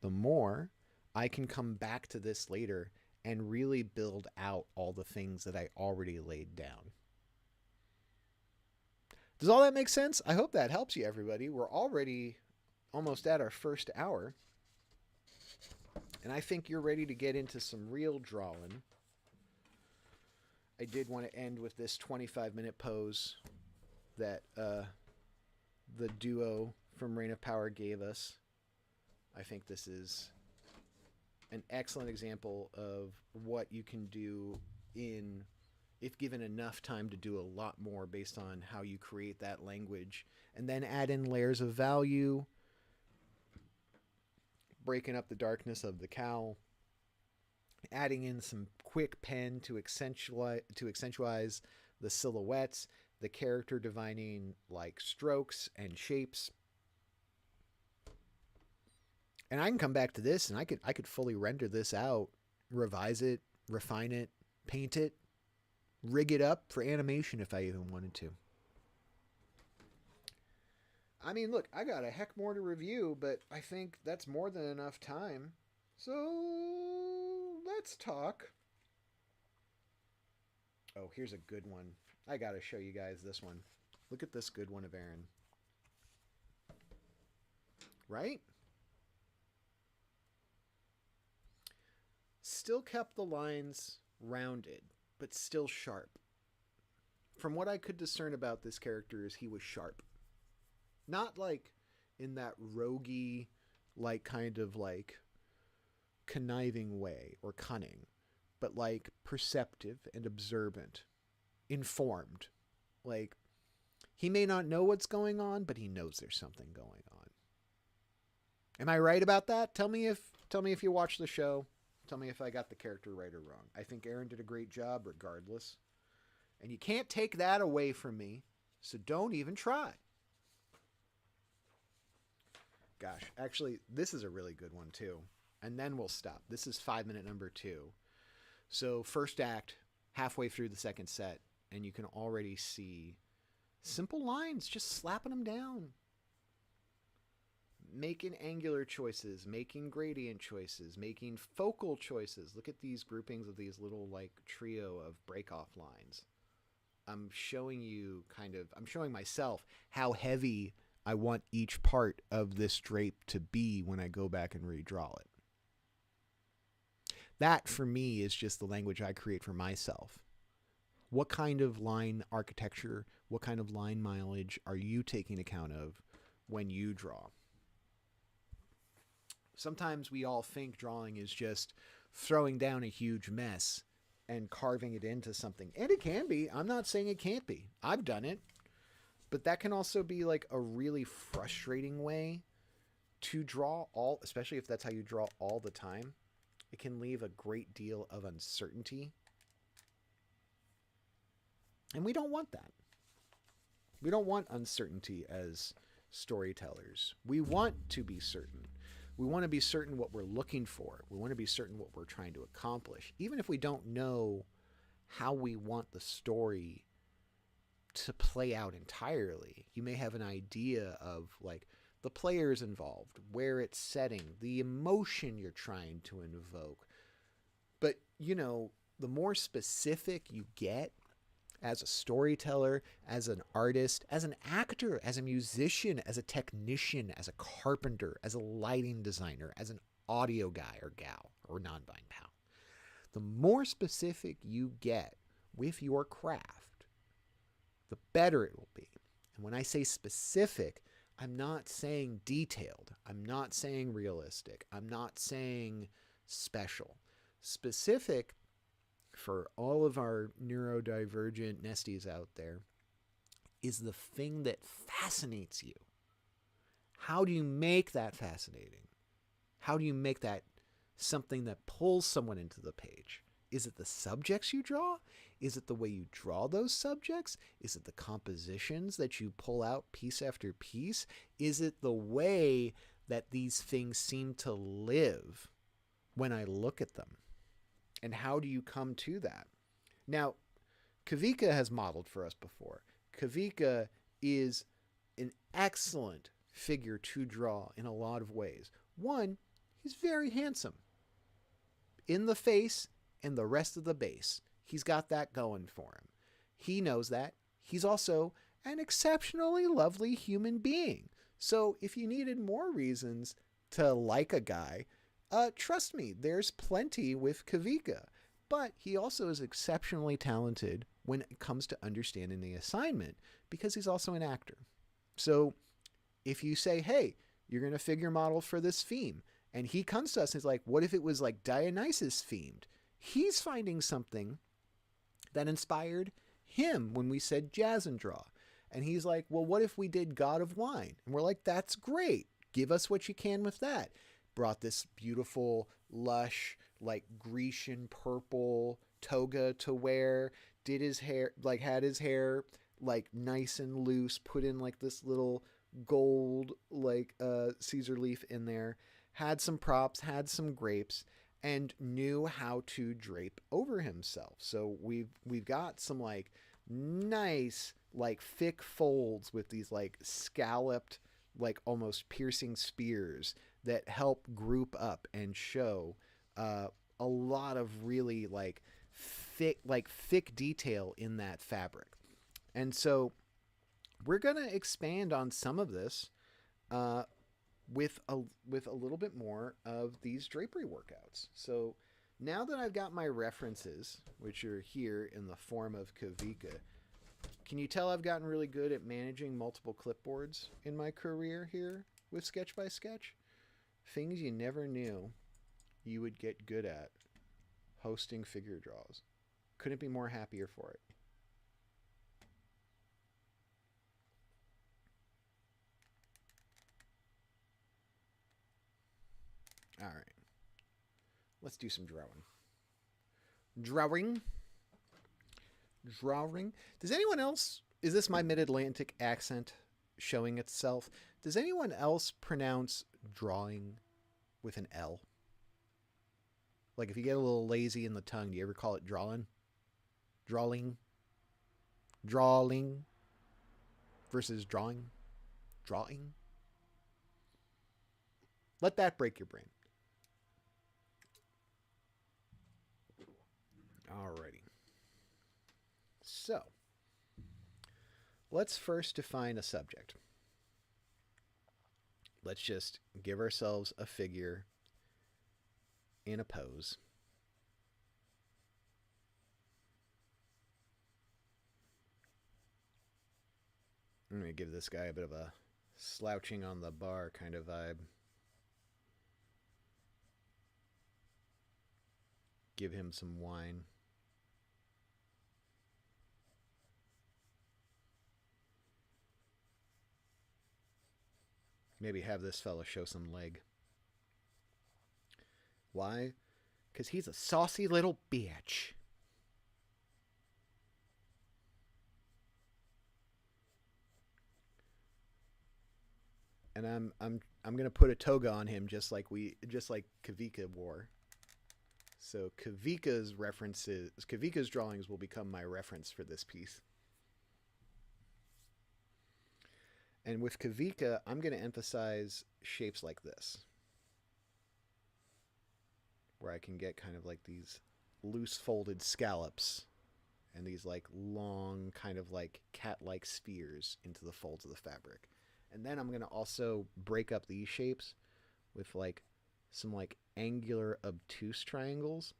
the more I can come back to this later and really build out all the things that I already laid down. Does all that make sense? I hope that helps you, everybody. We're already almost at our first hour. And I think you're ready to get into some real drawing. I did want to end with this 25-minute pose that the duo from Reign of Power gave us. I think this is an excellent example of what you can do if given enough time to do a lot more based on how you create that language. And then add in layers of value, breaking up the darkness of the cowl, adding in some quick pen to accentuate the silhouettes, the character divining like strokes and shapes. And I can come back to this and I could fully render this out, revise it, refine it, paint it, rig it up for animation if I even wanted to. I mean, look, I got a heck more to review, but I think that's more than enough time. So let's talk. Oh, here's a good one. I got to show you guys this one. Look at this good one of Aaron. Right? Still kept the lines rounded, but still sharp. From what I could discern about this character is he was sharp. Not like in that roguey, like kind of like conniving way or cunning, but like perceptive and observant, informed. Like He may not know what's going on, but he knows there's something going on. Am I right about that? Tell me if you watch the show. Tell me if I got the character right or wrong. I think Aaron did a great job regardless. And you can't take that away from me, so don't even try. Gosh, actually, this is a really good one too. And then we'll stop. This is 5-minute number 2. So first act, halfway through the second set, and you can already see simple lines, just slapping them down. Making angular choices, making gradient choices, making focal choices. Look at these groupings of these little like trio of break-off lines. I'm showing myself how heavy I want each part of this drape to be when I go back and redraw it. That, for me, is just the language I create for myself. What kind of line architecture, what kind of line mileage are you taking account of when you draw? Sometimes we all think drawing is just throwing down a huge mess and carving it into something. And it can be. I'm not saying it can't be. I've done it. But that can also be like a really frustrating way to draw, especially if that's how you draw all the time. It can leave a great deal of uncertainty. And we don't want that. We don't want uncertainty as storytellers. We want to be certain. We want to be certain what we're looking for. We want to be certain what we're trying to accomplish. Even if we don't know how we want the story to play out entirely, you may have an idea of like the players involved, where it's setting, the emotion you're trying to invoke. But, you know, the more specific you get as a storyteller, as an artist, as an actor, as a musician, as a technician, as a carpenter, as a lighting designer, as an audio guy or gal or non-bind pal, the more specific you get with your craft, the better it will be. And when I say specific, I'm not saying detailed. I'm not saying realistic. I'm not saying special. Specific, for all of our neurodivergent nesties out there, is the thing that fascinates you. How do you make that fascinating? How do you make that something that pulls someone into the page? Is it the subjects you draw? Is it the way you draw those subjects? Is it the compositions that you pull out piece after piece? Is it the way that these things seem to live when I look at them? And how do you come to that? Now, Kavika has modeled for us before. Kavika is an excellent figure to draw in a lot of ways. One, he's very handsome. In the face and the rest of the base, he's got that going for him. He knows that. He's also an exceptionally lovely human being. So if you needed more reasons to like a guy, trust me, there's plenty with Kavika. But he also is exceptionally talented when it comes to understanding the assignment because he's also an actor. So if you say, hey, you're going to figure model for this theme, and he comes to us and is like, what if it was like Dionysus themed? He's finding something that inspired him when we said jazz and draw. And he's like, well, what if we did God of Wine? And we're like, that's great. Give us what you can with that. Brought this beautiful, lush, like Grecian purple toga to wear, did his hair, like had his hair like nice and loose, put in like this little gold, like Caesar leaf in there, had some props, had some grapes, and knew how to drape over himself. So we've got some like nice, like thick folds with these like scalloped, like almost piercing spears that help group up and show a lot of really like thick detail in that fabric. And so we're going to expand on some of this with a little bit more of these drapery workouts. So now that I've got my references, which are here in the form of Kavika, can you tell I've gotten really good at managing multiple clipboards in my career here with Sketch by Sketch? Things you never knew you would get good at hosting figure draws. Couldn't be more happier for it. All right. Let's do some drawing. Drawing. Drawing. Does anyone else... Is this my mid-Atlantic accent showing itself? Does anyone else pronounce drawing with an L? Like if you get a little lazy in the tongue, do you ever call it drawing? Drawing? Drawing versus drawing? Drawing? Let that break your brain. Alrighty. So, let's first define a subject. Let's just give ourselves a figure in a pose. I'm going to give this guy a bit of a slouching on the bar kind of vibe. Give him some wine. Maybe have this fella show some leg. Why? Because he's a saucy little bitch. And I'm gonna put a toga on him just like Kavika wore. So Kavika's drawings will become my reference for this piece. And with Kavika, I'm going to emphasize shapes like this, where I can get kind of like these loose folded scallops and these like long kind of like cat-like spheres into the folds of the fabric. And then I'm going to also break up these shapes with like some like angular obtuse triangles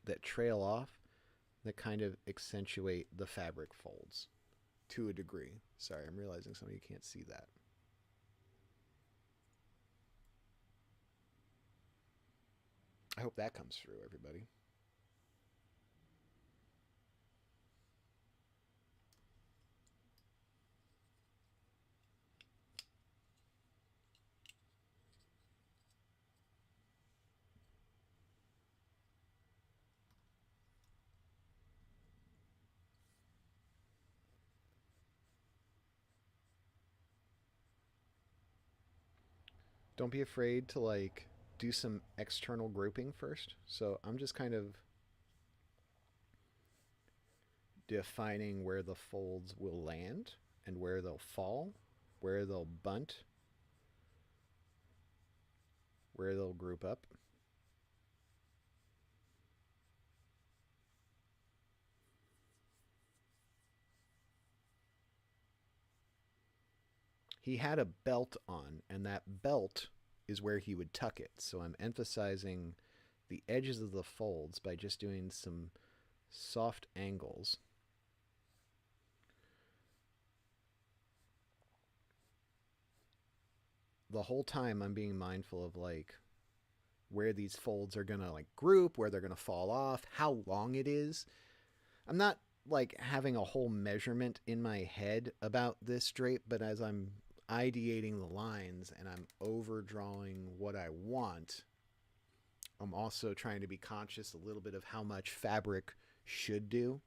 that trail off that kind of accentuate the fabric folds to a degree. Sorry, I'm realizing some of you can't see that. I hope that comes through, everybody. Don't be afraid to like do some external grouping first. So I'm just kind of defining where the folds will land and where they'll fall, where they'll bunt, where they'll group up. He had a belt on, and that belt is where he would tuck it. So I'm emphasizing the edges of the folds by just doing some soft angles. The whole time I'm being mindful of like where these folds are gonna like group, where they're gonna fall off, how long it is. I'm not like having a whole measurement in my head about this drape, but as I'm ideating the lines and I'm overdrawing what I want, I'm also trying to be conscious a little bit of how much fabric should do.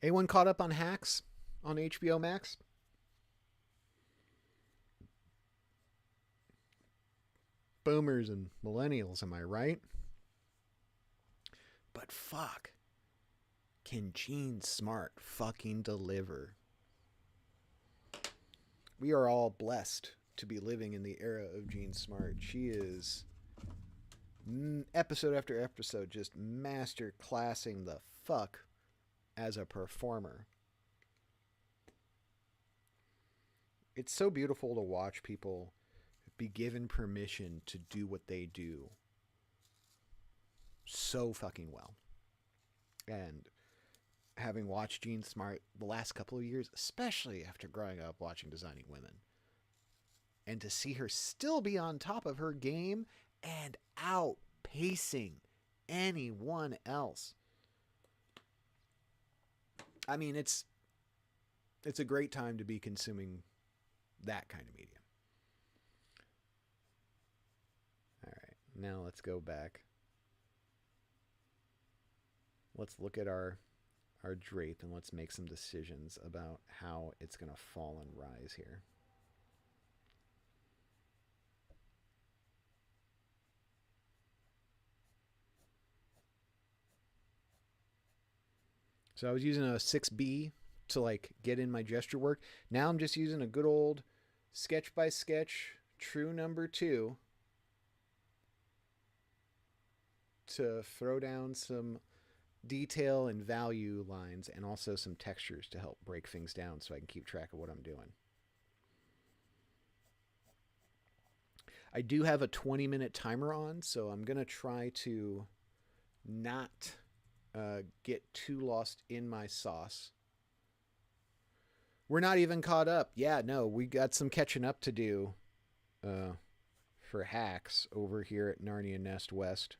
Anyone caught up on Hacks on HBO Max? Boomers and millennials, am I right? But fuck, can Jean Smart fucking deliver? We are all blessed to be living in the era of Jean Smart. She is episode after episode just master classing the fuck as a performer. It's so beautiful to watch people be given permission to do what they do so fucking well. And having watched Jean Smart the last couple of years, especially after growing up watching Designing Women, and to see her still be on top of her game and out outpacing anyone else. I mean, it's a great time to be consuming that kind of media. All right, now let's go back. Let's look at our drape and let's make some decisions about how it's going to fall and rise here. So I was using a 6B to like get in my gesture work. Now I'm just using a good old sketch by sketch true number 2 to throw down some detail and value lines and also some textures to help break things down so I can keep track of what I'm doing. I do have a 20-minute timer on, so I'm going to try to not get too lost in my sauce. We're not even caught up. Yeah, no, we got some catching up to do for hacks over here at Narnia Nest West.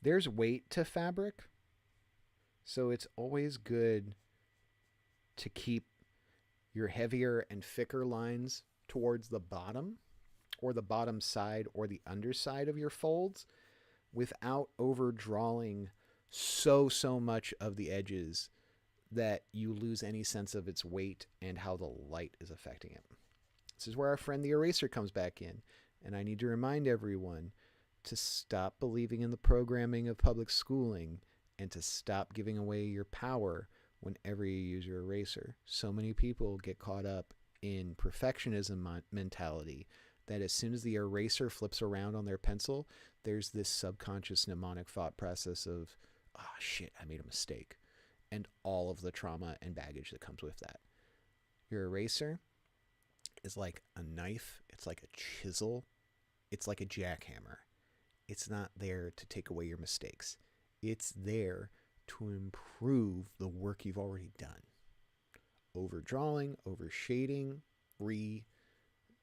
There's weight to fabric, so it's always good to keep your heavier and thicker lines towards the bottom or the bottom side or the underside of your folds without overdrawing so much of the edges that you lose any sense of its weight and how the light is affecting it. This is where our friend the eraser comes back in, and I need to remind everyone to stop believing in the programming of public schooling and to stop giving away your power whenever you use your eraser. So many people get caught up in perfectionism mentality that as soon as the eraser flips around on their pencil, there's this subconscious mnemonic thought process of, ah, oh, shit, I made a mistake, and all of the trauma and baggage that comes with that. Your eraser is like a knife. It's like a chisel. It's like a jackhammer. It's not there to take away your mistakes. It's there to improve the work you've already done. Overdrawing, overshading,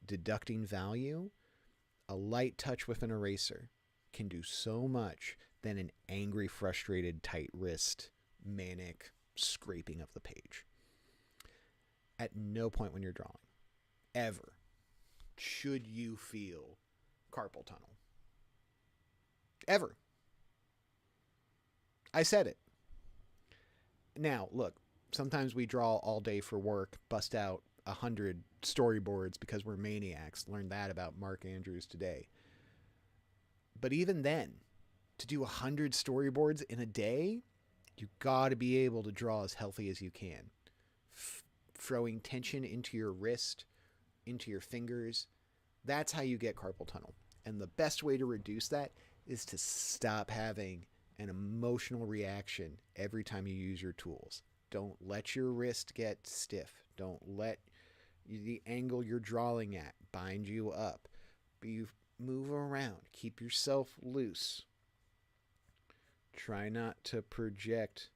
deducting value. A light touch with an eraser can do so much than an angry, frustrated, tight wrist, manic scraping of the page. At no point when you're drawing, ever, should you feel carpal tunnel. Ever. I said it. Now, look, sometimes we draw all day for work, bust out 100 storyboards because we're maniacs. Learned that about Mark Andrews today. But even then, to do 100 storyboards in a day, you got to be able to draw as healthy as you can. Throwing tension into your wrist, into your fingers, that's how you get carpal tunnel. And the best way to reduce that is to stop having an emotional reaction every time you use your tools. Don't let your wrist get stiff. Don't let the angle you're drawing at bind you up. You move around. Keep yourself loose. Try not to project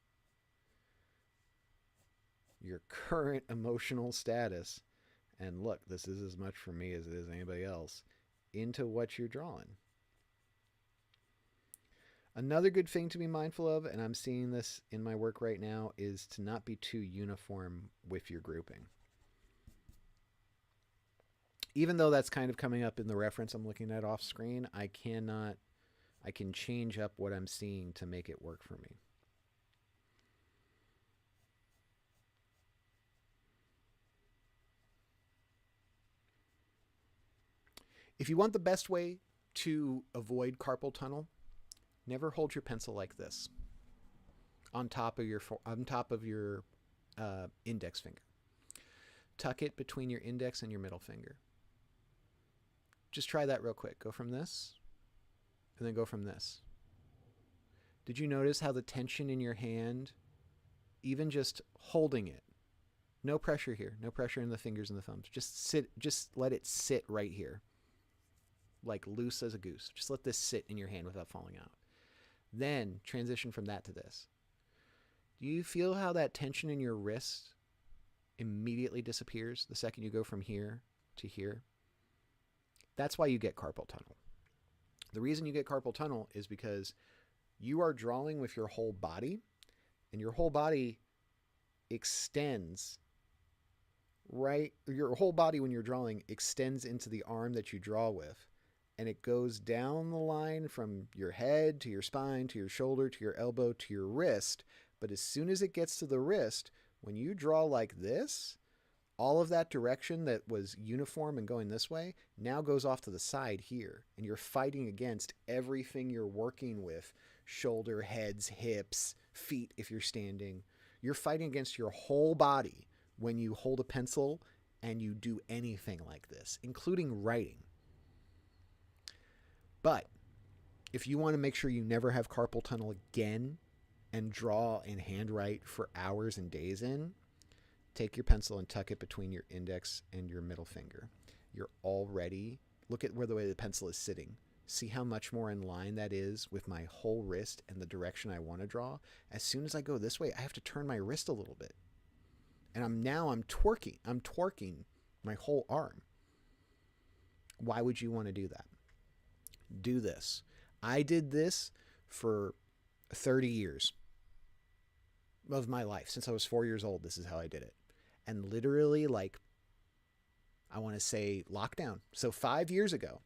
your current emotional status, and look, this is as much for me as it is anybody else, into what you're drawing. Another good thing to be mindful of, and I'm seeing this in my work right now, is to not be too uniform with your grouping. Even though that's kind of coming up in the reference I'm looking at off screen, I can change up what I'm seeing to make it work for me. If you want the best way to avoid carpal tunnel, never hold your pencil like this on top of your index finger. Tuck it between your index and your middle finger. Just try that real quick. Go from this and then go from this. Did you notice how the tension in your hand, even just holding it, no pressure here, no pressure in the fingers and the thumbs, just let it sit right here, like loose as a goose. Just let this sit in your hand without falling out. Then transition from that to this. Do you feel how that tension in your wrist immediately disappears the second you go from here to here? That's why you get carpal tunnel. The reason you get carpal tunnel is because you are drawing with your whole body, and your whole body extends right. Your whole body when you're drawing extends into the arm that you draw with, and it goes down the line from your head to your spine to your shoulder to your elbow to your wrist. But as soon as it gets to the wrist, when you draw like this, all of that direction that was uniform and going this way now goes off to the side here, and you're fighting against everything you're working with: shoulder, heads, hips, feet if you're standing. You're fighting against your whole body when you hold a pencil and you do anything like this, including writing. But if you want to make sure you never have carpal tunnel again and draw and handwrite for hours and days in, take your pencil and tuck it between your index and your middle finger. You're already, look at where the way the pencil is sitting. See how much more in line that is with my whole wrist and the direction I want to draw. As soon as I go this way, I have to turn my wrist a little bit. And I'm twerking my whole arm. Why would you want to do that? Do this. I did this for 30 years of my life. Since I was 4 years old, this is how I did it. And literally, like, I want to say lockdown. So 5 years ago,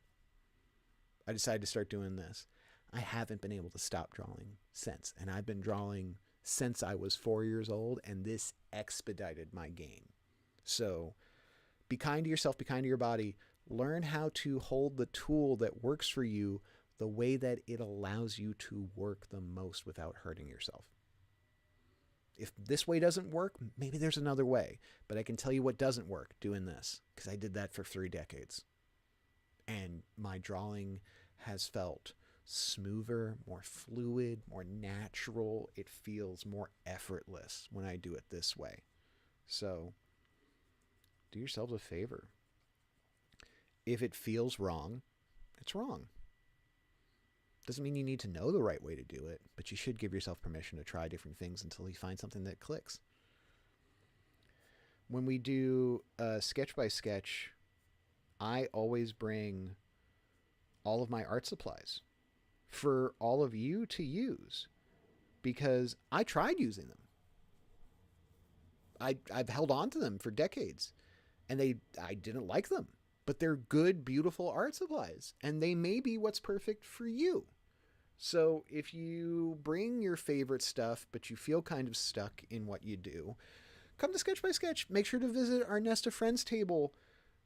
I decided to start doing this. I haven't been able to stop drawing since. And I've been drawing since I was 4 years old, and this expedited my game. So be kind to yourself, be kind to your body. Learn how to hold the tool that works for you the way that it allows you to work the most without hurting yourself. If this way doesn't work, maybe there's another way. But I can tell you what doesn't work: doing this, because I did that for 3 decades. And my drawing has felt smoother, more fluid, more natural. It feels more effortless when I do it this way. So do yourselves a favor. If it feels wrong, it's wrong. Doesn't mean you need to know the right way to do it, but you should give yourself permission to try different things until you find something that clicks. When we do sketch by sketch, I always bring all of my art supplies for all of you to use, because I tried using them. I've held on to them for decades, and I didn't like them, but they're good, beautiful art supplies, and they may be what's perfect for you. So if you bring your favorite stuff, but you feel kind of stuck in what you do, come to Sketch by Sketch. Make sure to visit our Nest of Friends table.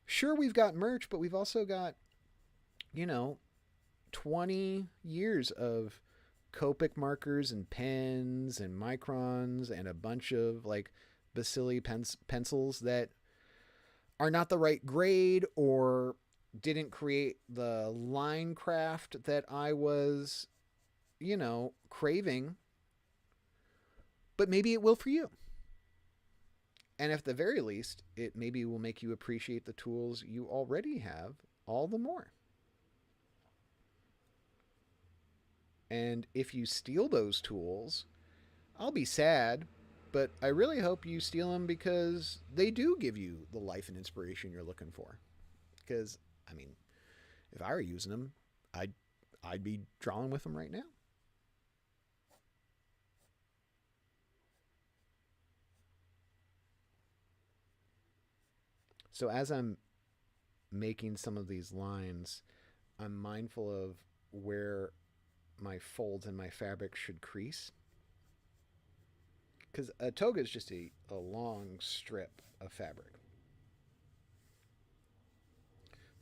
Sure, we've got merch, but we've also got, 20 years of Copic markers and pens and microns and a bunch of like Basili pencils that are not the right grade or didn't create the line craft that I was, craving. But maybe it will for you. And at the very least, it maybe will make you appreciate the tools you already have all the more. And if you steal those tools, I'll be sad, but I really hope you steal them because they do give you the life and inspiration you're looking for. Because, if I were using them, I'd be drawing with them right now. So as I'm making some of these lines, I'm mindful of where my folds and my fabric should crease. Because a toga is just a long strip of fabric.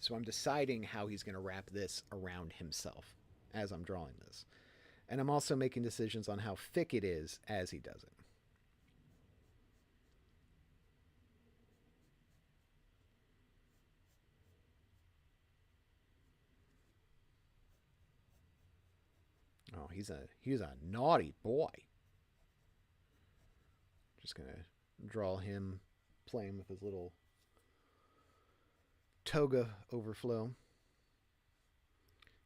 So I'm deciding how he's going to wrap this around himself as I'm drawing this. And I'm also making decisions on how thick it is as he does it. Oh, he's a naughty boy. Just gonna draw him playing with his little toga overflow,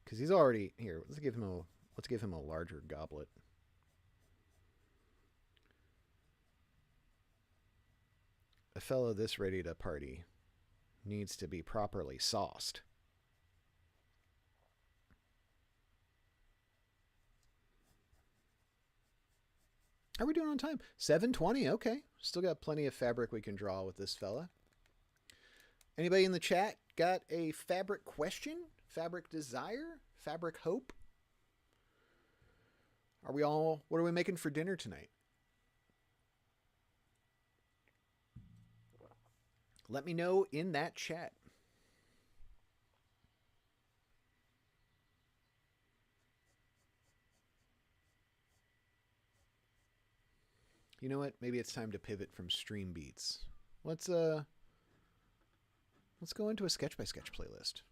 because he's already here. Let's give him Let's give him a larger goblet. A fellow this ready to party needs to be properly sauced. How are we doing on time? 7:20. Okay. Still got plenty of fabric we can draw with this fella. Anybody in the chat got a fabric question? Fabric desire? Fabric hope? What are we making for dinner tonight? Let me know in that chat. You know what? Maybe it's time to pivot from stream beats. Let's go into a Sketch by Sketch playlist.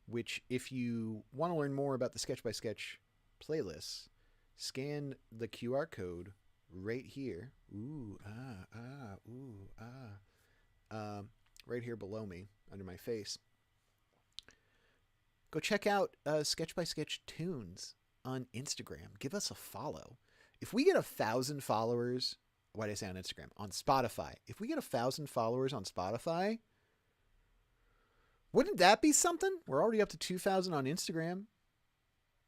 Which, if you want to learn more about the Sketch by Sketch playlists, scan the QR code right here. Right here below me, under my face. Go check out Sketch by Sketch Tunes on Instagram. Give us a follow. If we get 1,000 followers, why did I say on Instagram? On Spotify. If we get 1,000 followers on Spotify, wouldn't that be something? We're already up to 2,000 on Instagram.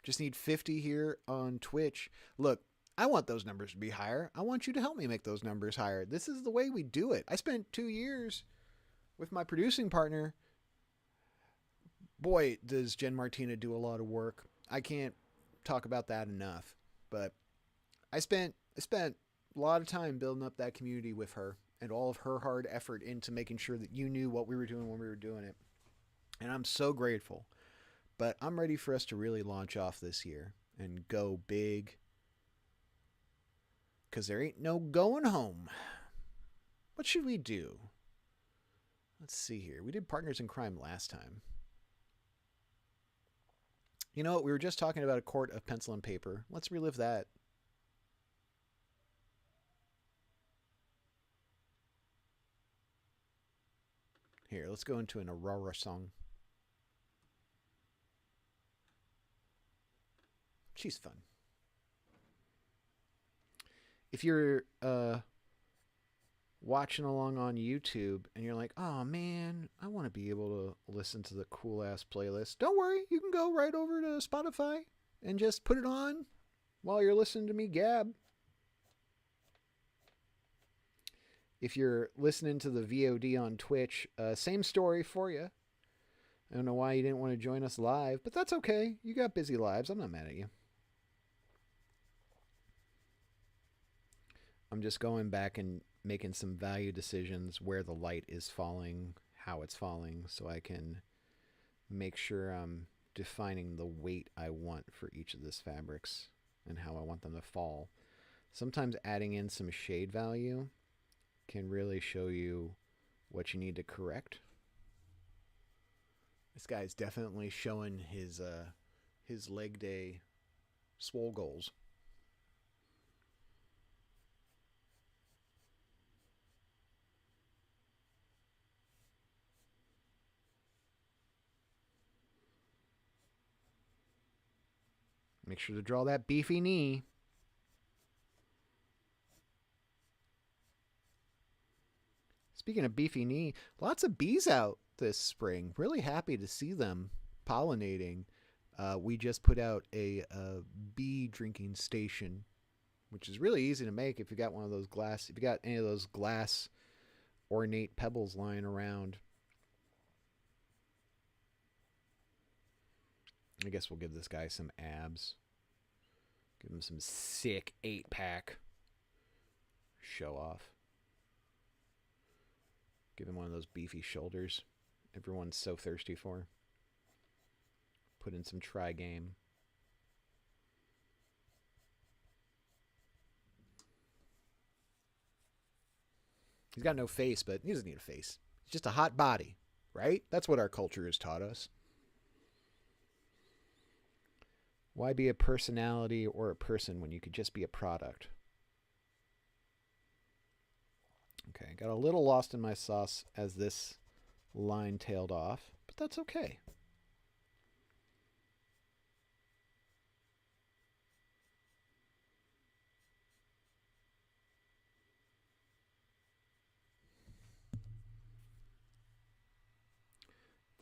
Just need 50 here on Twitch. Look, I want those numbers to be higher. I want you to help me make those numbers higher. This is the way we do it. I spent 2 years with my producing partner. Boy, does Jen Martina do a lot of work. I can't talk about that enough. But I spent a lot of time building up that community with her and all of her hard effort into making sure that you knew what we were doing when we were doing it. And I'm so grateful. But I'm ready for us to really launch off this year and go big. Because there ain't no going home. What should we do? Let's see here. We did Partners in Crime last time. You know what? We were just talking about A Court of Pencil and Paper. Let's relive that. Here, let's go into an Aurora song. She's fun. If you're watching along on YouTube and you're like, oh man, I want to be able to listen to the cool ass playlist, don't worry, you can go right over to Spotify and just put it on while you're listening to me gab. If you're listening to the VOD on Twitch, same story for you. I don't know why you didn't want to join us live, but that's okay. You got busy lives. I'm not mad at you. I'm just going back and making some value decisions where the light is falling, how it's falling, so I can make sure I'm defining the weight I want for each of these fabrics and how I want them to fall. Sometimes adding in some shade value can really show you what you need to correct. This guy's definitely showing his leg day swole goals. Make sure to draw that beefy knee. Speaking of beefy knee, lots of bees out this spring. Really happy to see them pollinating. We just put out a bee drinking station, which is really easy to make if you got one of those glass, if you got any of those glass ornate pebbles lying around. I guess we'll give this guy some abs. Give him some sick 8-pack. Show off. Give him one of those beefy shoulders everyone's so thirsty for. Put in some tri-game. He's got no face, but he doesn't need a face. He's just a hot body, right? That's what our culture has taught us. Why be a personality or a person when you could just be a product? Okay, got a little lost in my sauce as this line tailed off, but that's okay.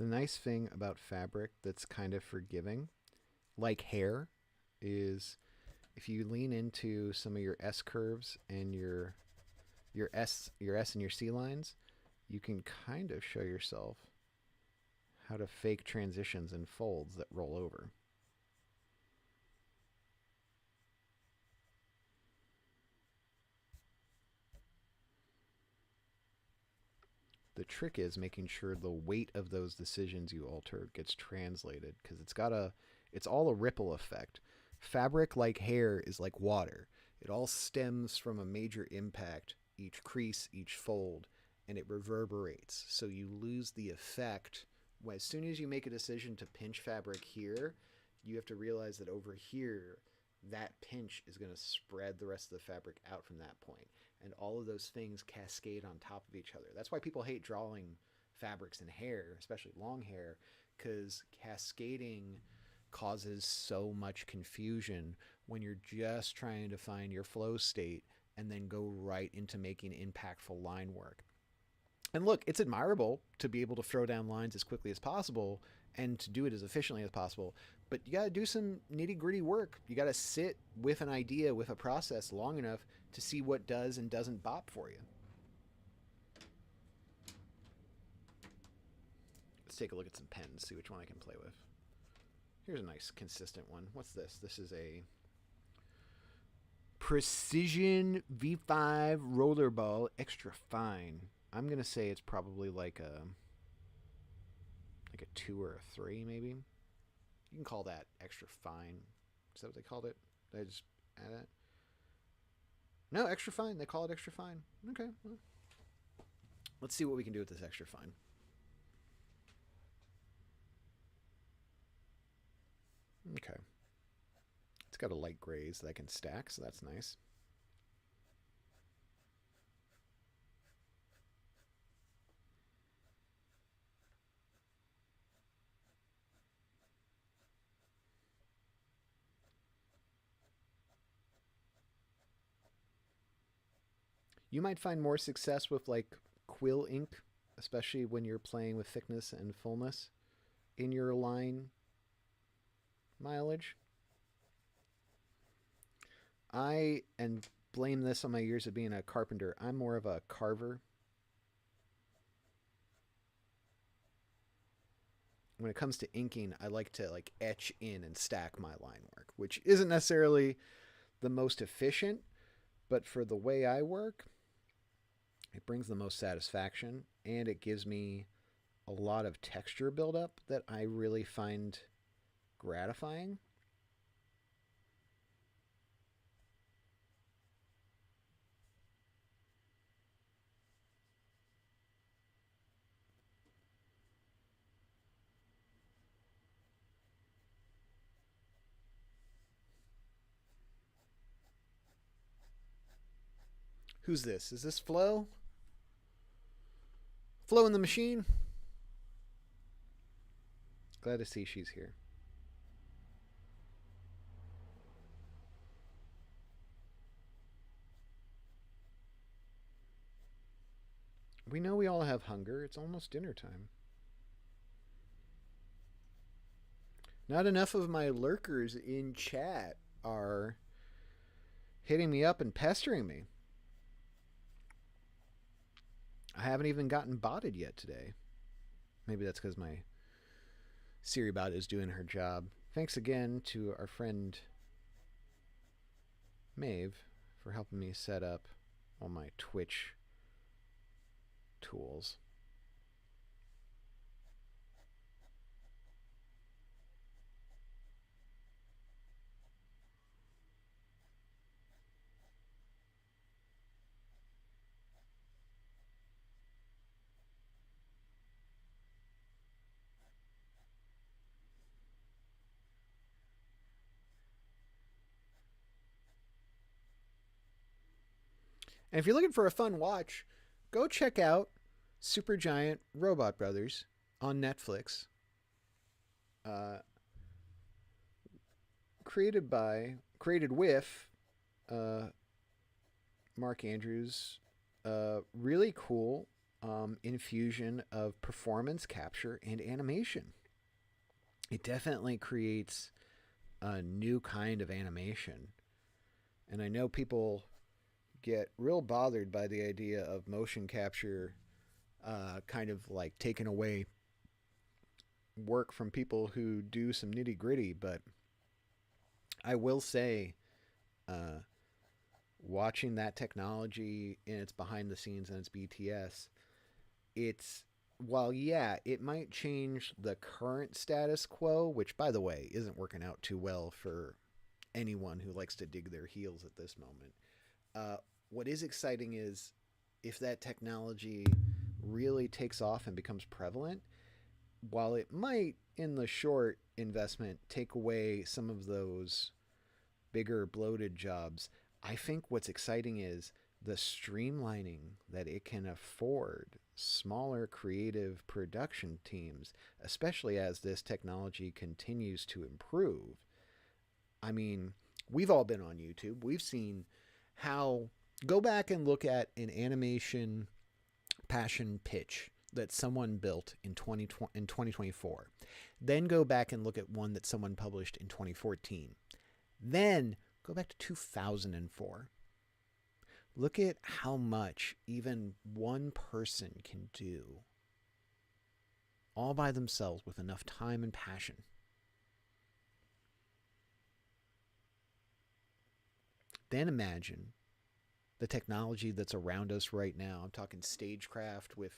The nice thing about fabric that's kind of forgiving, like hair, is if you lean into some of your S curves and your S and your C lines, you can kind of show yourself how to fake transitions and folds that roll over. The trick is making sure the weight of those decisions you alter gets translated, because it's all a ripple effect. Fabric, like hair, is like water. It all stems from a major impact, each crease, each fold, and it reverberates. So you lose the effect. As soon as you make a decision to pinch fabric here, you have to realize that over here, that pinch is going to spread the rest of the fabric out from that point. And all of those things cascade on top of each other. That's why people hate drawing fabrics and hair, especially long hair, because cascading causes so much confusion when you're just trying to find your flow state and then go right into making impactful line work. And look, it's admirable to be able to throw down lines as quickly as possible and to do it as efficiently as possible. But you got to do some nitty gritty work. You got to sit with an idea, with a process long enough to see what does and doesn't bop for you. Let's take a look at some pens, see which one I can play with. Here's a nice consistent one. What's this? This is a Precision V5 Rollerball Extra Fine. I'm going to say it's probably like a 2 or a 3 maybe. You can call that extra fine. Is that what they called it? Did I just add that? No, extra fine. They call it extra fine. Okay. Well, let's see what we can do with this extra fine. Okay. It's got a light grays that I can stack, so that's nice. You might find more success with like quill ink, especially when you're playing with thickness and fullness in your line mileage. And blame this on my years of being a carpenter. I'm more of a carver. When it comes to inking, I like to like etch in and stack my line work, which isn't necessarily the most efficient, but for the way I work, it brings the most satisfaction, and it gives me a lot of texture buildup that I really find gratifying. Who's this? Is this Flo? Flo in the machine? Glad to see she's here. We know we all have hunger. It's almost dinner time. Not enough of my lurkers in chat are hitting me up and pestering me. I haven't even gotten botted yet today. Maybe that's because my Siri bot is doing her job. Thanks again to our friend Maeve for helping me set up all my Twitch tools. And if you're looking for a fun watch, go check out Supergiant Robot Brothers on Netflix. Created with Mark Andrews. Really cool infusion of performance capture and animation. It definitely creates a new kind of animation. And I know people get real bothered by the idea of motion capture kind of like taking away work from people who do some nitty gritty. But I will say, uh, watching that technology in its behind the scenes and its BTS, it's while yeah, it might change the current status quo, which by the way isn't working out too well for anyone who likes to dig their heels at this moment. Uh, what is exciting is if that technology really takes off and becomes prevalent, while it might in the short investment take away some of those bigger bloated jobs, I think what's exciting is the streamlining that it can afford smaller creative production teams, especially as this technology continues to improve. I mean, we've all been on YouTube. We've seen how go back and look at an animation passion pitch that someone built in 2024. Then go back and look at one that someone published in 2014. Then go back to 2004. Look at how much even one person can do all by themselves with enough time and passion. Then imagine the technology that's around us right now. I'm talking stagecraft with,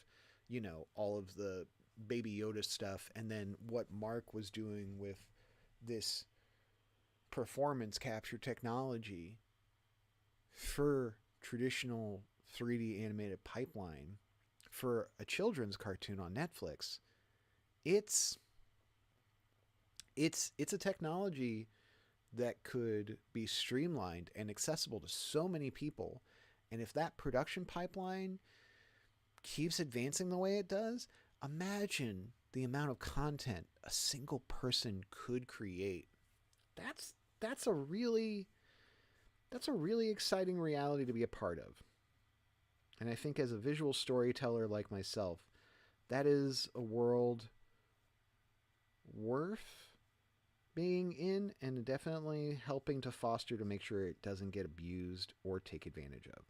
all of the Baby Yoda stuff, and then what Mark was doing with this performance capture technology for traditional 3D animated pipeline for a children's cartoon on Netflix. It's it's a technology that could be streamlined and accessible to so many people. And if that production pipeline keeps advancing the way it does, imagine the amount of content a single person could create. That's that's a really that's a really exciting reality to be a part of. And I think as a visual storyteller like myself, that is a world worth being in and definitely helping to foster to make sure it doesn't get abused or take advantage of.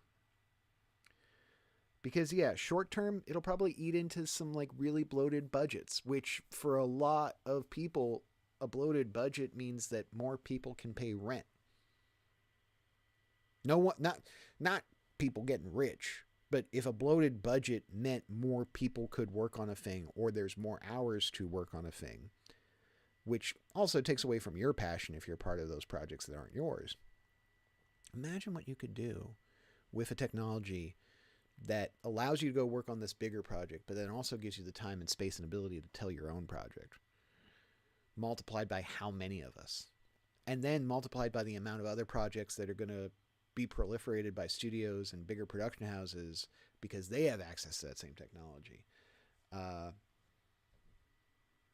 Because yeah, short term it'll probably eat into some like really bloated budgets, which for a lot of people a bloated budget means that more people can pay rent. No one not people getting rich, but if a bloated budget meant more people could work on a thing or there's more hours to work on a thing, which also takes away from your passion if you're part of those projects that aren't yours. Imagine what you could do with a technology that allows you to go work on this bigger project, but then also gives you the time and space and ability to tell your own project, multiplied by how many of us, and then multiplied by the amount of other projects that are going to be proliferated by studios and bigger production houses because they have access to that same technology.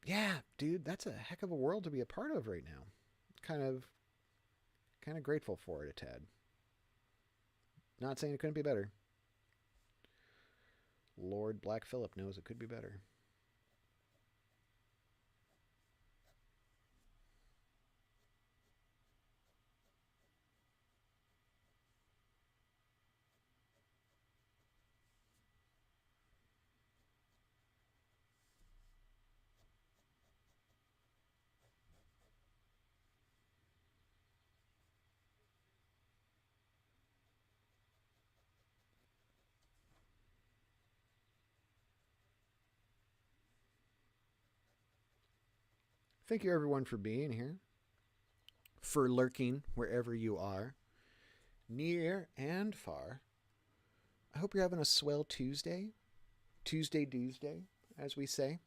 Yeah, dude, that's a heck of a world to be a part of right now. Kind of, kind of grateful for it a tad. Not saying it couldn't be better. Lord Black Phillip knows it could be better. Thank you everyone for being here, for lurking wherever you are, near and far. I hope you're having a swell Tuesday. Tuesday Doosday, as we say.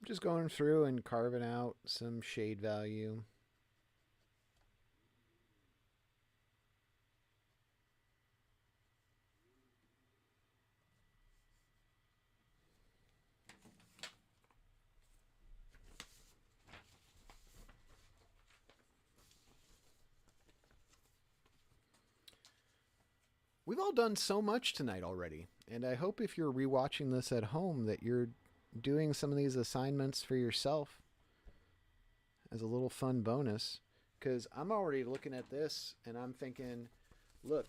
Just going through and carving out some shade value. We've all done so much tonight already, and I hope if you're rewatching this at home that you're doing some of these assignments for yourself as a little fun bonus. Because I'm already looking at this and I'm thinking, look,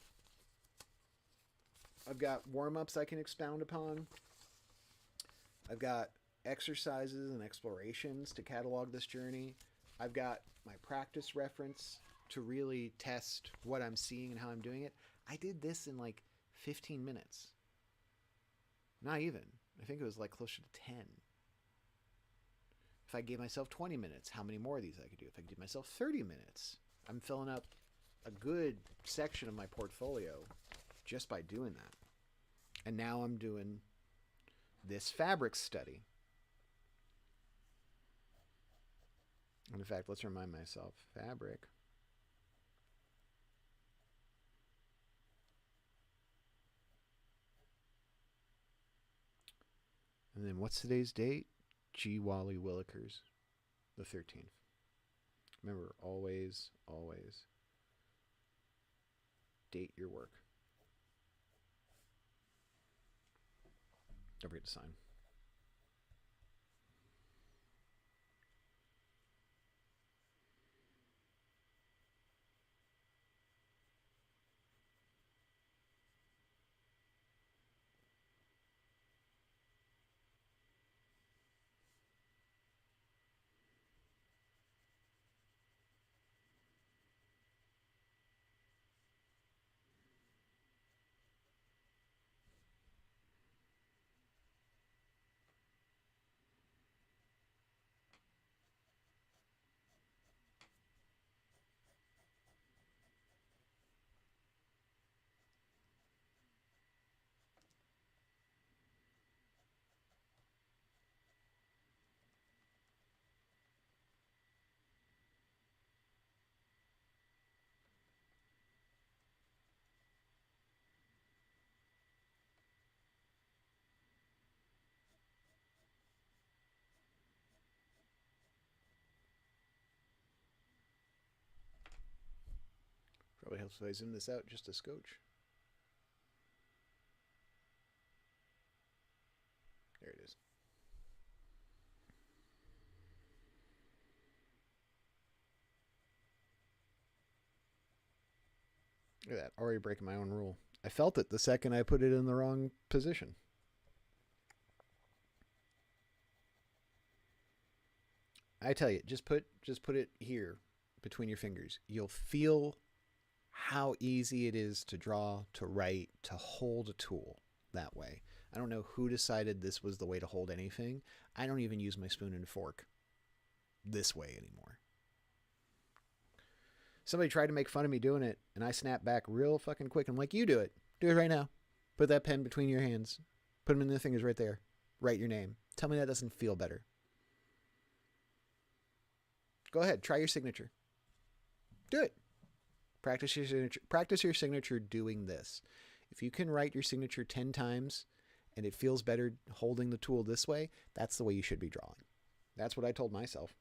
I've got warm-ups I can expound upon. I've got exercises and explorations to catalog this journey. I've got my practice reference to really test what I'm seeing and how I'm doing it. I did this in like 15 minutes. Not even. I think it was like closer to 10. If I gave myself 20 minutes, how many more of these I could do? If I give myself 30 minutes, I'm filling up a good section of my portfolio just by doing that. And now I'm doing this fabric study. And in fact, let's remind myself, fabric. And then what's today's date? G. Wally Willikers, the 13th. Remember, always, always date your work. Don't forget to sign. Probably helps if I zoom this out just a scotch. There it is. Look at that. Already breaking my own rule. I felt it the second I put it in the wrong position. I tell you, just put it here between your fingers. You'll feel how easy it is to draw, to write, to hold a tool that way. I don't know who decided this was the way to hold anything. I don't even use my spoon and fork this way anymore. Somebody tried to make fun of me doing it, and I snapped back real fucking quick. I'm like, you do it. Do it right now. Put that pen between your hands. Put them in the fingers right there. Write your name. Tell me that doesn't feel better. Go ahead. Try your signature. Do it. Practice your signature. Practice your signature doing this. If you can write your signature 10 times and it feels better holding the tool this way, that's the way you should be drawing. That's what I told myself.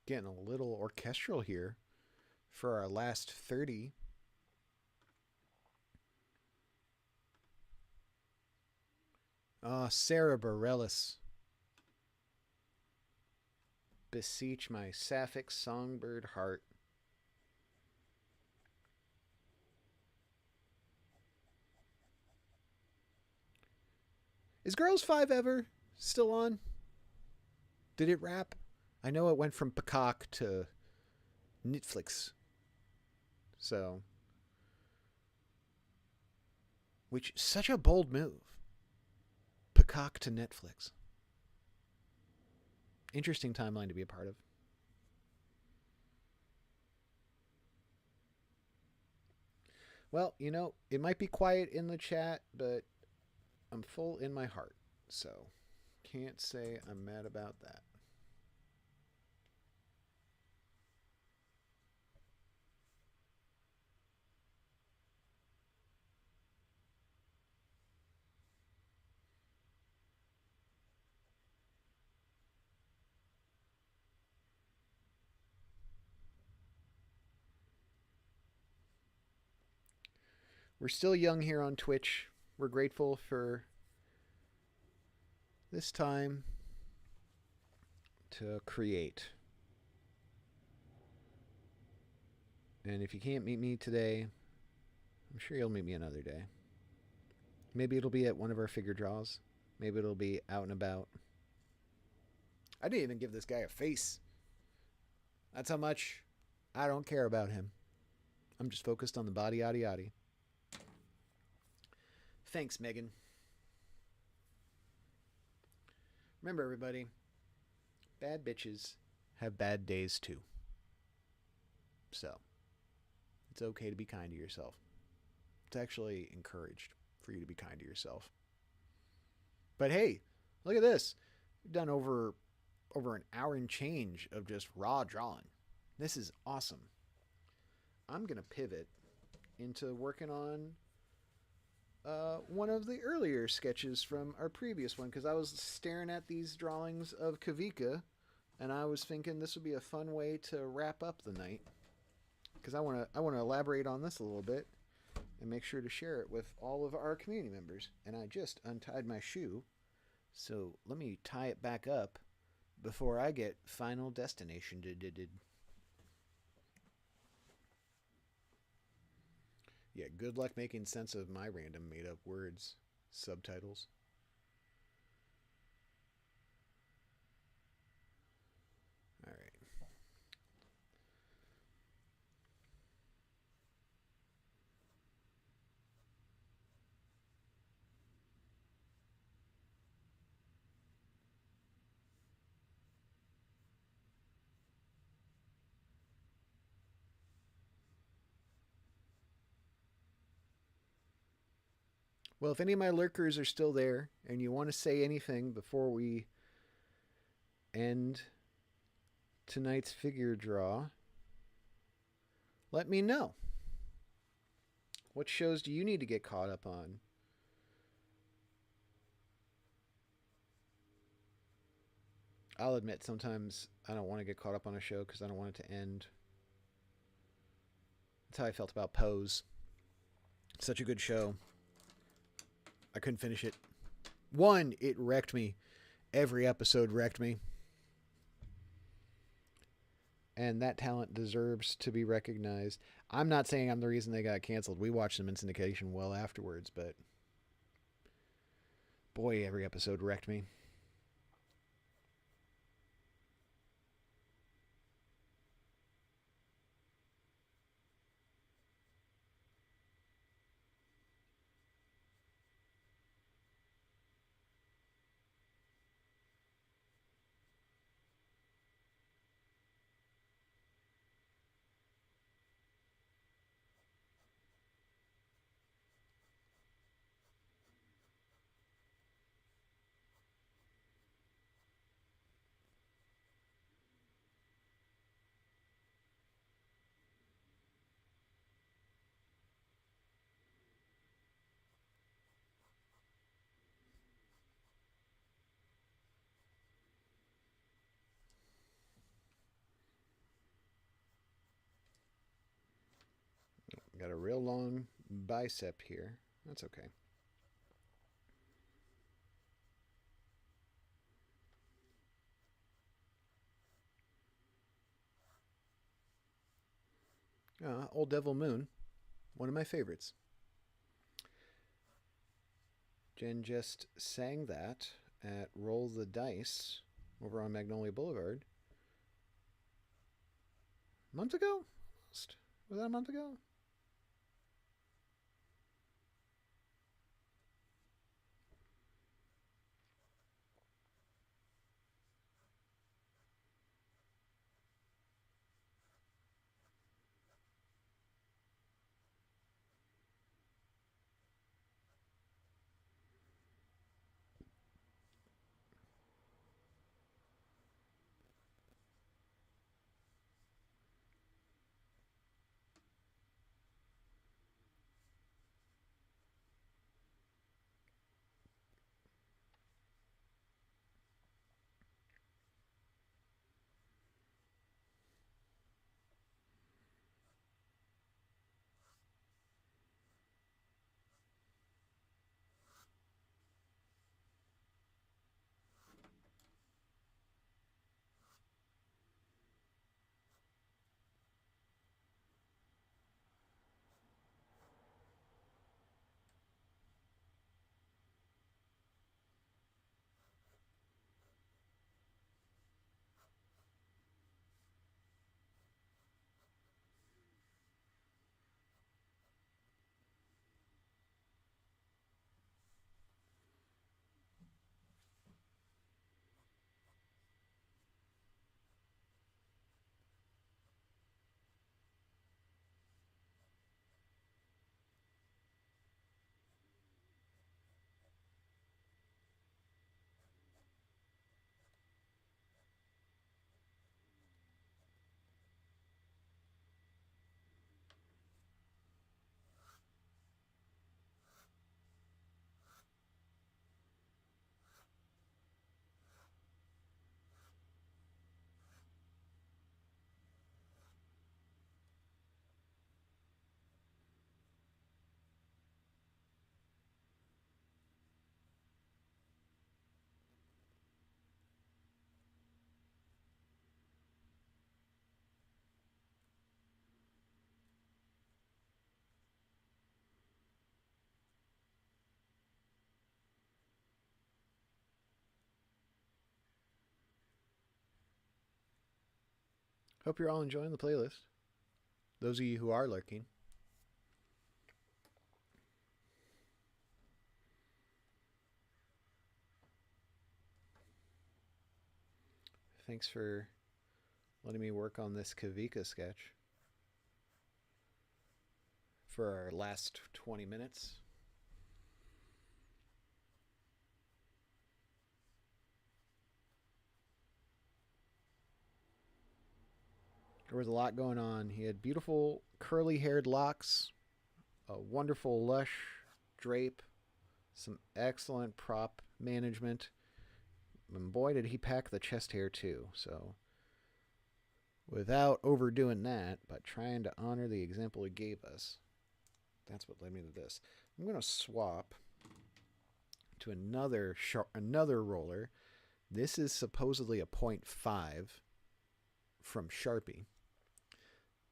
Getting a little orchestral here for our last 30. Sarah Bareilles. Beseech my sapphic songbird heart. Is Girls 5 ever still on? Did it wrap? I know it went from Peacock to Netflix. So which such a bold move. Peacock to Netflix. Interesting timeline to be a part of. Well, you know, it might be quiet in the chat, but I'm full in my heart. So, can't say I'm mad about that. We're still young here on Twitch. We're grateful for this time to create. And if you can't meet me today, I'm sure you'll meet me another day. Maybe it'll be at one of our figure draws. Maybe it'll be out and about. I didn't even give this guy a face. That's how much I don't care about him. I'm just focused on the body, yaddy, yaddy. Thanks, Megan. Remember, everybody, bad bitches have bad days too. So, it's okay to be kind to yourself. It's actually encouraged for you to be kind to yourself. But hey, look at this. We've done over an hour and change of just raw drawing. This is awesome. I'm going to pivot into working on one of the earlier sketches from our previous one, because I was staring at these drawings of Kavika, and I was thinking this would be a fun way to wrap up the night, because I want to elaborate on this a little bit and make sure to share it with all of our community members. And I just untied my shoe, so let me tie it back up before I get Final Destination. Yeah, good luck making sense of my random made-up words. Subtitles. All right. Well, if any of my lurkers are still there and you want to say anything before we end tonight's figure draw, let me know. What shows do you need to get caught up on? I'll admit sometimes I don't want to get caught up on a show because I don't want it to end. That's how I felt about Pose. Such a good show. I couldn't finish it. One, it wrecked me. Every episode wrecked me. And that talent deserves to be recognized. I'm not saying I'm the reason they got canceled. We watched them in syndication well afterwards, but boy, every episode wrecked me. Got a real long bicep here. That's okay. Old Devil Moon, one of my favorites. Jen just sang that at Roll the Dice over on Magnolia Boulevard. A month ago? Was that a month ago? Hope you're all enjoying the playlist. Those of you who are lurking. Thanks for letting me work on this Kavika sketch for our last 20 minutes. There was a lot going on. He had beautiful curly haired locks, a wonderful lush drape, some excellent prop management. And boy, did he pack the chest hair too. So, without overdoing that, but trying to honor the example he gave us, that's what led me to this. I'm going to swap to another roller. This is supposedly a 0.5 from Sharpie,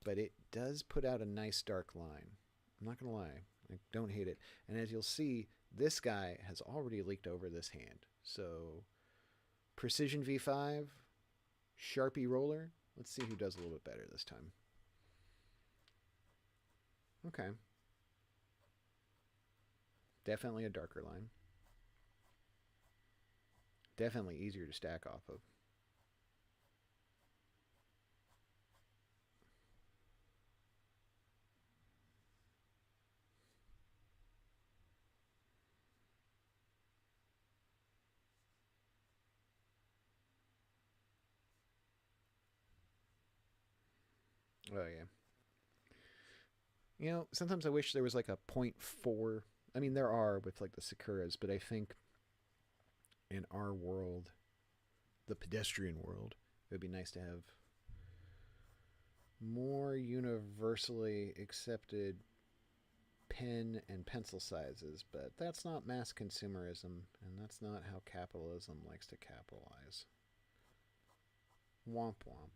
but it does put out a nice dark line. I'm not going to lie. I don't hate it. And as you'll see, this guy has already leaked over this hand. So Precision V5, Sharpie roller. Let's see who does a little bit better this time. Okay. Definitely a darker line. Definitely easier to stack off of. Oh, yeah. You know, sometimes I wish there was like a 0.4. I mean, there are with like the Sakuras, but I think in our world, the pedestrian world, it would be nice to have more universally accepted pen and pencil sizes, but that's not mass consumerism, and that's not how capitalism likes to capitalize. Womp womp.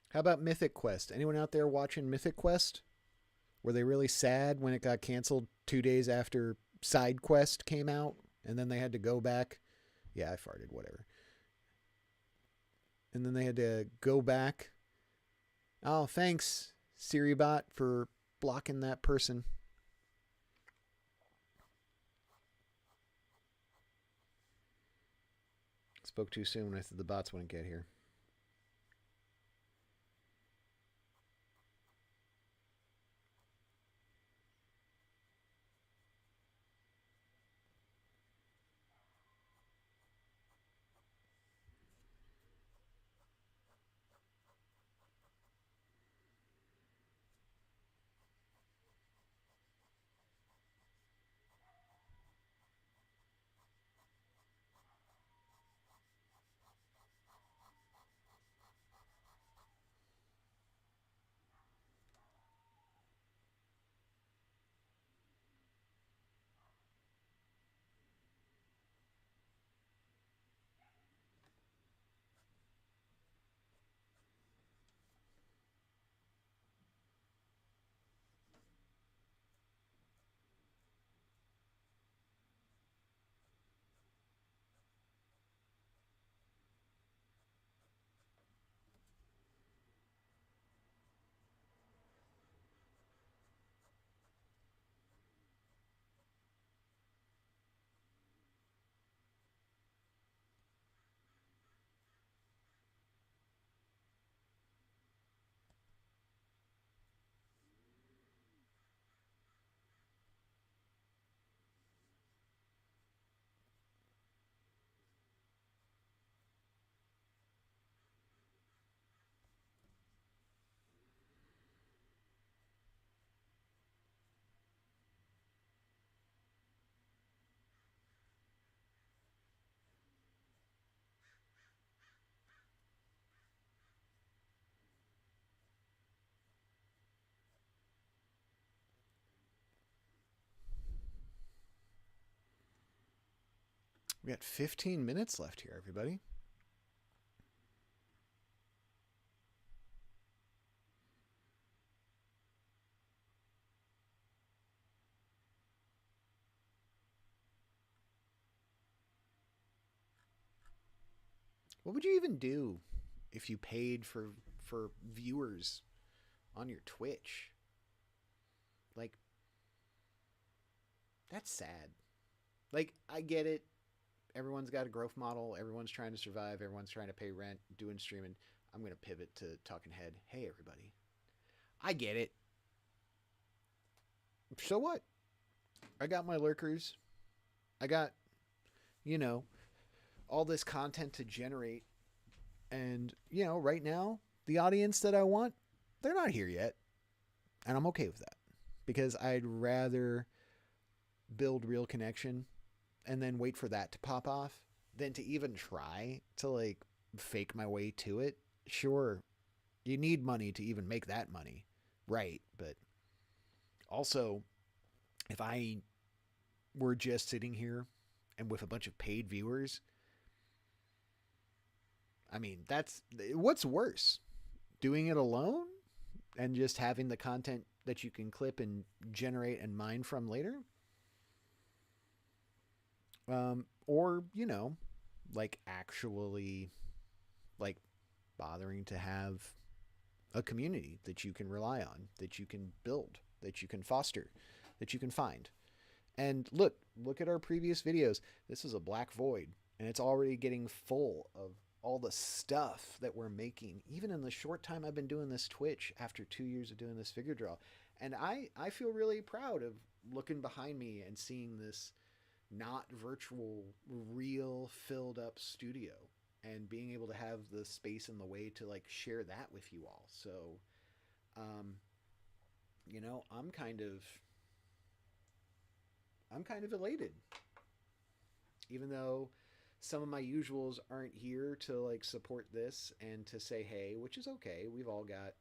How about Mythic Quest? Anyone out there watching Mythic Quest? Were they really sad when it got canceled 2 days after Side Quest came out and then they had to go back? Yeah, I farted, whatever. And then they had to go back. Oh, thanks, Siribot, for blocking that person. Spoke too soon when I said the bots wouldn't get here. We got 15 minutes left here, everybody. What would you even do if you paid for viewers on your Twitch? Like, that's sad. Like, I get it. Everyone's got a growth model. Everyone's trying to survive. Everyone's trying to pay rent, doing streaming. I'm going to pivot to talking head. Hey, everybody. I get it. So what? I got my lurkers. I got, you know, all this content to generate. And, right now, the audience that I want, they're not here yet. And I'm okay with that. Because I'd rather build real connection and then wait for that to pop off than to even try to, like, fake my way to it. Sure, you need money to even make that money. Right. But also, if I were just sitting here and with a bunch of paid viewers, I mean, what's worse? Doing it alone and just having the content that you can clip and generate and mine from later? Or, like actually like bothering to have a community that you can rely on, that you can build, that you can foster, that you can find. And look at our previous videos. This is a black void and it's already getting full of all the stuff that we're making, even in the short time I've been doing this Twitch after 2 years of doing this figure draw. And I feel really proud of looking behind me and seeing this not virtual, real filled up studio and being able to have the space and the way to like share that with you all. So, I'm kind of elated, even though some of my usuals aren't here to like support this and to say hey, which is okay. We've all got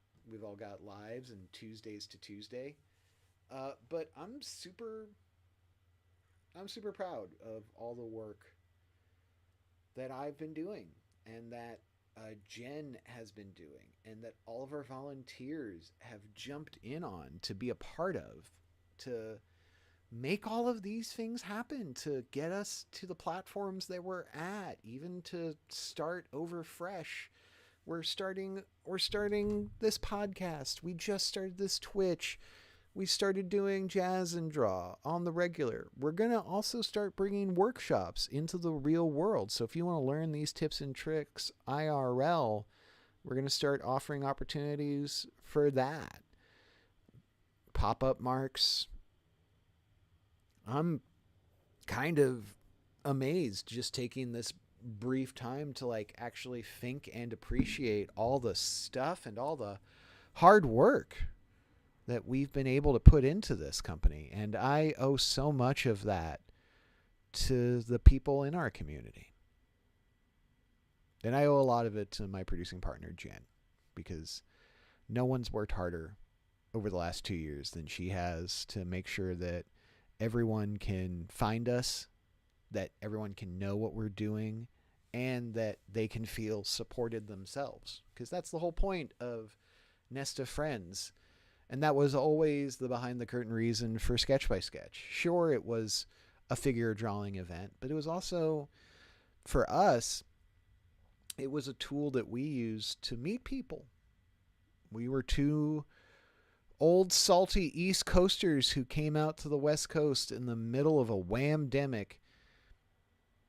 lives and Tuesdays to Tuesday. But I'm super proud of all the work that I've been doing and that Jen has been doing and that all of our volunteers have jumped in on to be a part of, to make all of these things happen, to get us to the platforms that we're at, even to start over fresh. We're starting this podcast. We just started this Twitch. We started doing Jazz and Draw on the regular. We're going to also start bringing workshops into the real world. So if you want to learn these tips and tricks IRL, we're going to start offering opportunities for that. Pop-up marks. I'm kind of amazed just taking this brief time to like actually think and appreciate all the stuff and all the hard work that we've been able to put into this company. And I owe so much of that to the people in our community. And I owe a lot of it to my producing partner, Jen, because no one's worked harder over the last 2 years than she has to make sure that everyone can find us, that everyone can know what we're doing, and that they can feel supported themselves. Because that's the whole point of Nest of Friends. And that was always the behind the curtain reason for Sketch by Sketch. Sure, it was a figure drawing event, but it was also, for us, it was a tool that we used to meet people. We were two old salty East Coasters who came out to the West Coast in the middle of a wham-demic.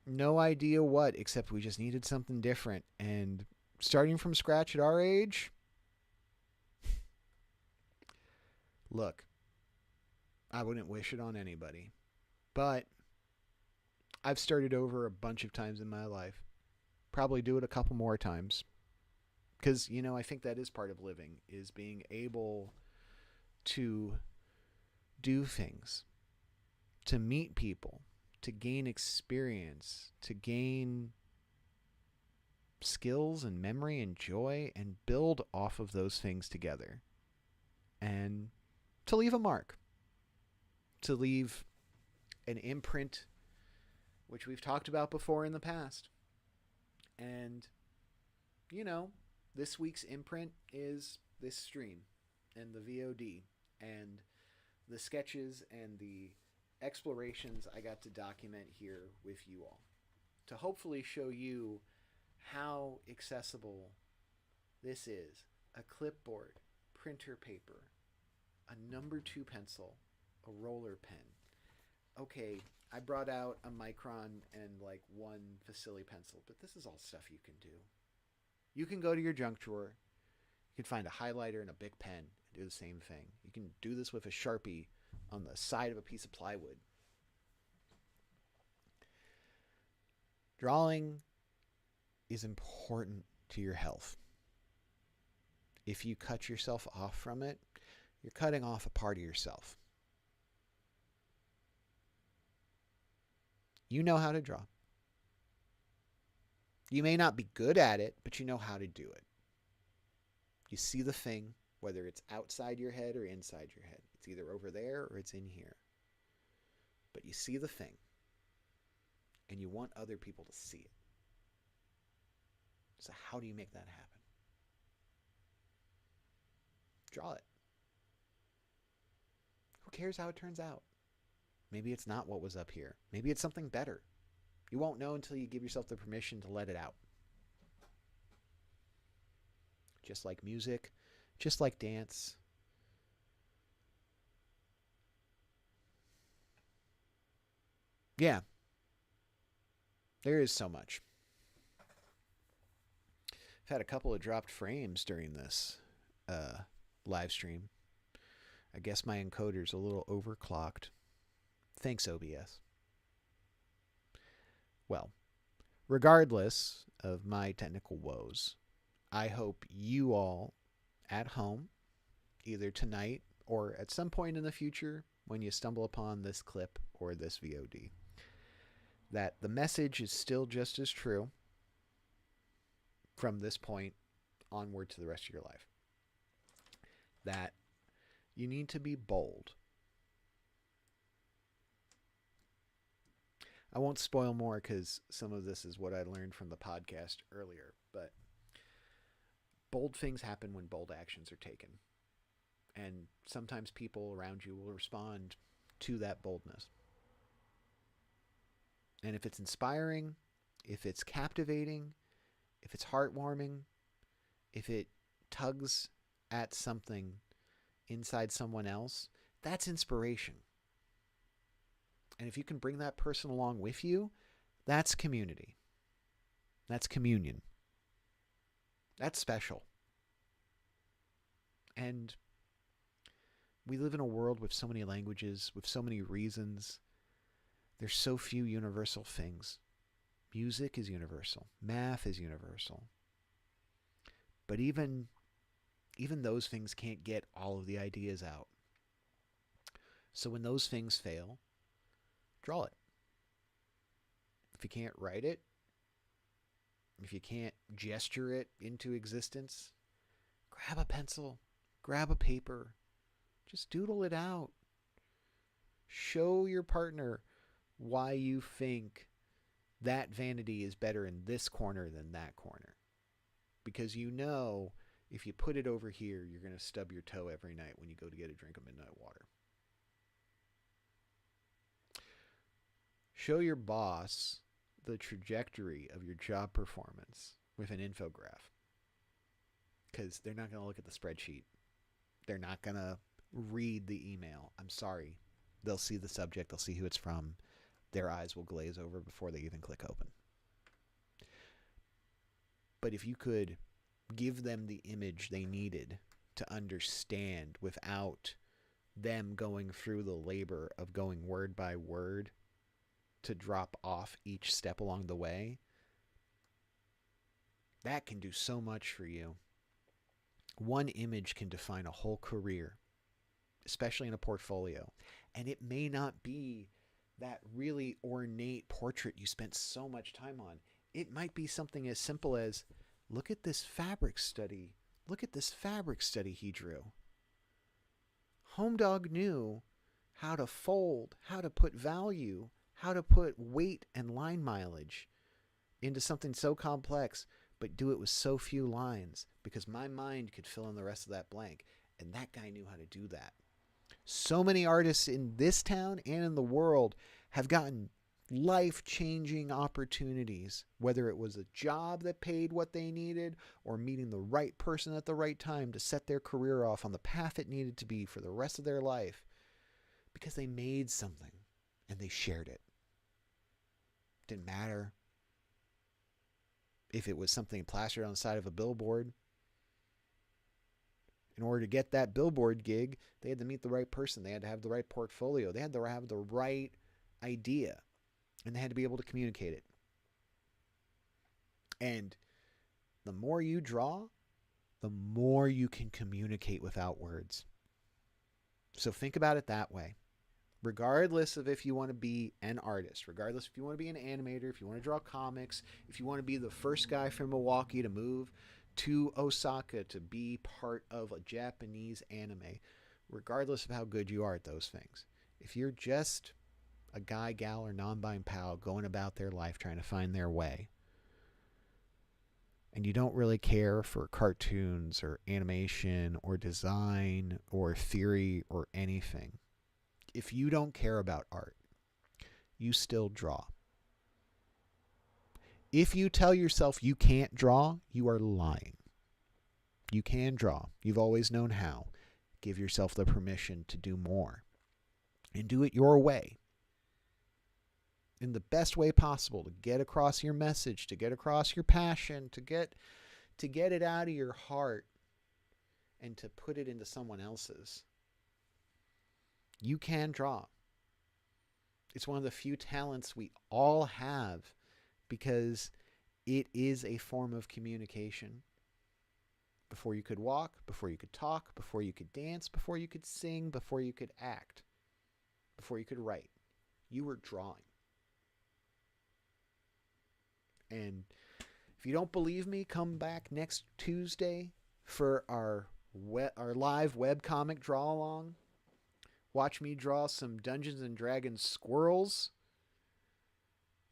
No idea what, except we just needed something different. And starting from scratch at our age, look, I wouldn't wish it on anybody. But I've started over a bunch of times in my life. Probably do it a couple more times. Because, I think that is part of living, is being able to do things, to meet people, to gain experience, to gain skills and memory and joy, and build off of those things together. And to leave a mark, to leave an imprint, which we've talked about before in the past. And, this week's imprint is this stream and the VOD and the sketches and the explorations I got to document here with you all, to hopefully show you how accessible this is. A clipboard, printer paper, a number 2 pencil, a roller pen. Okay, I brought out a Micron and like one Facili pencil, but this is all stuff you can do. You can go to your junk drawer. You can find a highlighter and a big pen and do the same thing. You can do this with a Sharpie on the side of a piece of plywood. Drawing is important to your health. If you cut yourself off from it, you're cutting off a part of yourself. You know how to draw. You may not be good at it, but you know how to do it. You see the thing, whether it's outside your head or inside your head. It's either over there or it's in here. But you see the thing, and you want other people to see it. So how do you make that happen? Draw it. Who cares how it turns out? Maybe it's not what was up here. Maybe it's something better. You won't know until you give yourself the permission to let it out. Just like music, just like dance. Yeah. There is so much. I've had a couple of dropped frames during this live stream. I guess my encoder's a little overclocked. Thanks, OBS. Well, regardless of my technical woes, I hope you all at home, either tonight or at some point in the future when you stumble upon this clip or this VOD, that the message is still just as true from this point onward to the rest of your life. That you need to be bold. I won't spoil more because some of this is what I learned from the podcast earlier, but bold things happen when bold actions are taken. And sometimes people around you will respond to that boldness. And if it's inspiring, if it's captivating, if it's heartwarming, if it tugs at something inside someone else, that's inspiration. And if you can bring that person along with you, that's community. That's communion. That's special. And we live in a world with so many languages, with so many reasons. There's so few universal things. Music is universal. Math is universal. But even those things can't get all of the ideas out. So when those things fail, draw it. If you can't write it, if you can't gesture it into existence, grab a pencil, grab a paper, just doodle it out. Show your partner why you think that vanity is better in this corner than that corner. Because you know if you put it over here, you're going to stub your toe every night when you go to get a drink of midnight water. Show your boss the trajectory of your job performance with an infograph. Because they're not going to look at the spreadsheet. They're not going to read the email. I'm sorry. They'll see the subject. They'll see who it's from. Their eyes will glaze over before they even click open. But if you could give them the image they needed to understand without them going through the labor of going word by word to drop off each step along the way, that can do so much for you. One image can define a whole career, especially in a portfolio. And it may not be that really ornate portrait you spent so much time on. It might be something as simple as, look at this fabric study. Look at this fabric study he drew. HomeDog knew how to fold, how to put value, how to put weight and line mileage into something so complex, but do it with so few lines because my mind could fill in the rest of that blank. And that guy knew how to do that. So many artists in this town and in the world have gotten life-changing opportunities, whether it was a job that paid what they needed or meeting the right person at the right time to set their career off on the path it needed to be for the rest of their life, because they made something and they shared it. Didn't matter if it was something plastered on the side of a billboard. In order to get that billboard gig, they had to meet the right person. They had to have the right portfolio. They had to have the right idea. And they had to be able to communicate it. And the more you draw, the more you can communicate without words. So think about it that way. Regardless of if you want to be an artist, regardless if you want to be an animator, if you want to draw comics, if you want to be the first guy from Milwaukee to move to Osaka to be part of a Japanese anime, regardless of how good you are at those things, if you're just a guy, gal, or non-binary pal going about their life trying to find their way, and you don't really care for cartoons or animation or design or theory or anything, if you don't care about art, you still draw. If you tell yourself you can't draw, you are lying. You can draw. You've always known how. Give yourself the permission to do more. And do it your way. In the best way possible to get across your message, to get across your passion, to get it out of your heart and to put it into someone else's. You can draw. It's one of the few talents we all have because it is a form of communication. Before you could walk, before you could talk, before you could dance, before you could sing, before you could act, before you could write, you were drawing. And if you don't believe me, come back next Tuesday for our live webcomic draw along. Watch me draw some Dungeons and Dragons squirrels.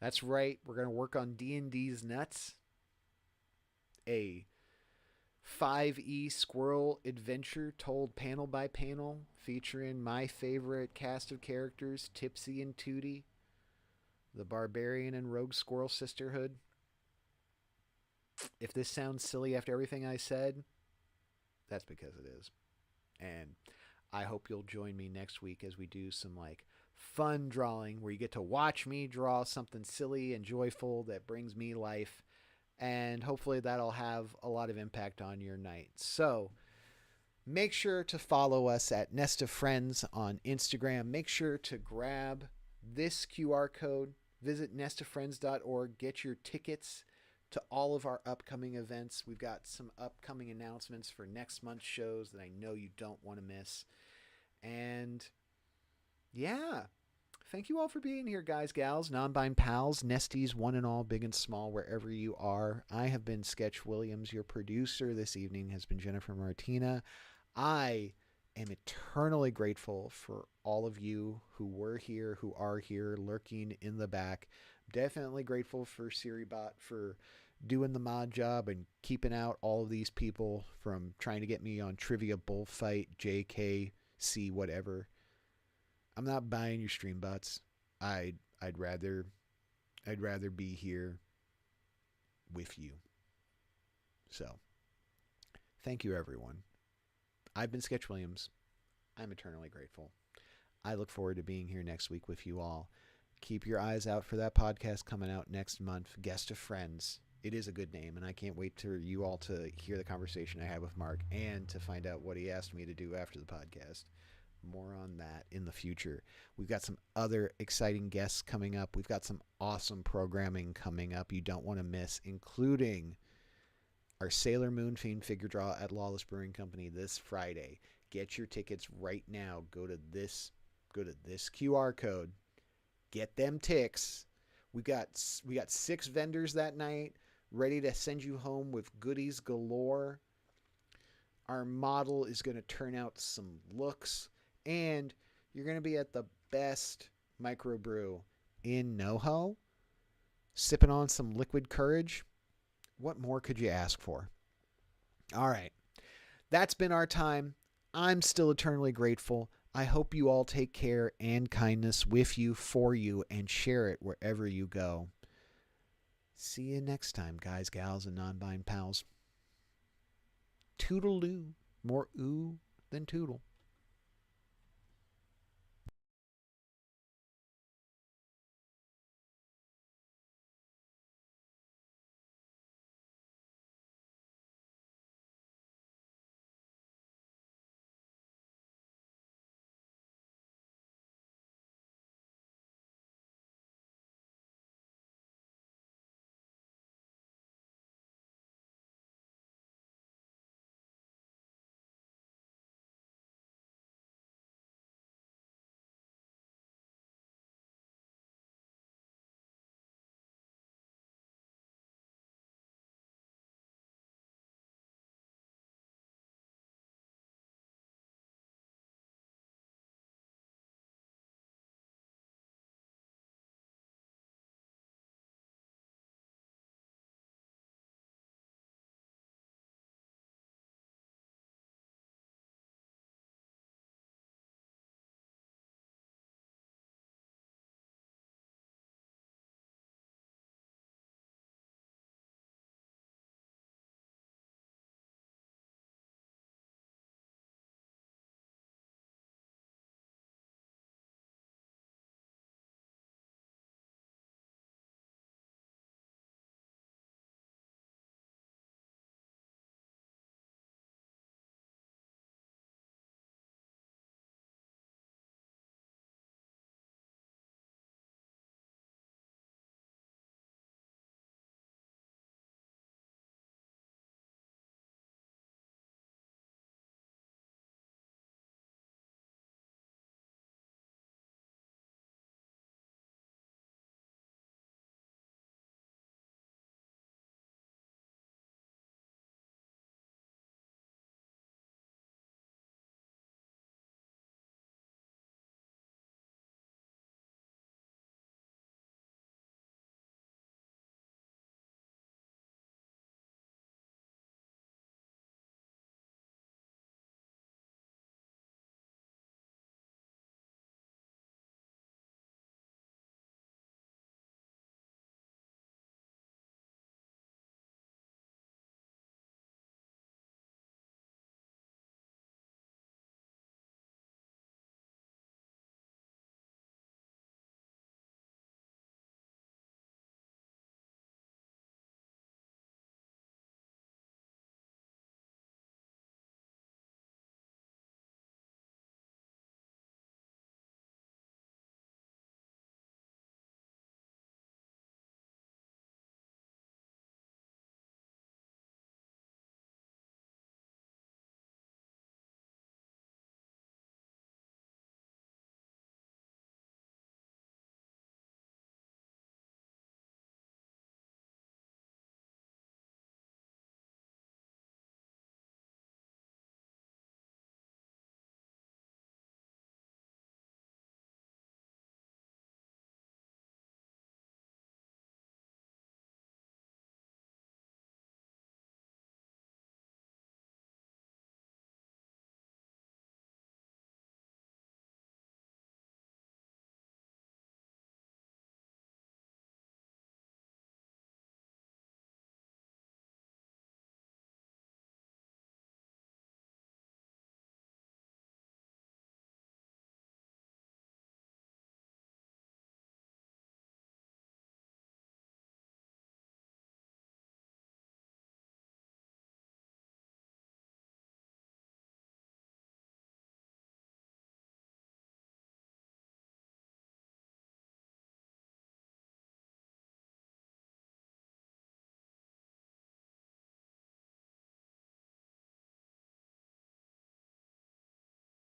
That's right, we're going to work on D&D's Nuts, a 5e squirrel adventure told panel by panel, featuring my favorite cast of characters, Tipsy and Tootie, the Barbarian and Rogue Squirrel Sisterhood. If this sounds silly after everything I said, that's because it is. And I hope you'll join me next week as we do some fun drawing where you get to watch me draw something silly and joyful that brings me life. And hopefully that'll have a lot of impact on your night. So make sure to follow us at Nest of Friends on Instagram. Make sure to grab this QR code. Visit nestoffriends.org. Get your tickets to all of our upcoming events. We've got some upcoming announcements for next month's shows that I know you don't want to miss. And yeah, thank you all for being here, guys, gals, non-binary pals, nesties, one and all, big and small, wherever you are. I have been Sketch Williams. Your producer this evening has been Jennifer Martina. I am eternally grateful for all of you who were here, who are here, lurking in the back. Definitely grateful for SiriBot for doing the mod job and keeping out all of these people from trying to get me on Trivia Bullfight, JKC, whatever. I'm not buying your stream bots. I'd rather be here with you. So, thank you, everyone. I've been Sketch Williams. I'm eternally grateful. I look forward to being here next week with you all. Keep your eyes out for that podcast coming out next month, Guest of Friends. It is a good name, and I can't wait for you all to hear the conversation I had with Mark and to find out what he asked me to do after the podcast. More on that in the future. We've got some other exciting guests coming up. We've got some awesome programming coming up you don't want to miss, including our Sailor Moon themed figure draw at Lawless Brewing Company this Friday. Get your tickets right now. Go to this QR code. Get them ticks. We got 6 vendors that night ready to send you home with goodies galore. Our model is going to turn out some looks, and you're going to be at the best microbrew in NoHo, sipping on some liquid courage. What more could you ask for? All right. That's been our time. I'm still eternally grateful. I hope you all take care and kindness with you, for you, and share it wherever you go. See you next time, guys, gals, and non-buying pals. Toodaloo. More ooh than toodle.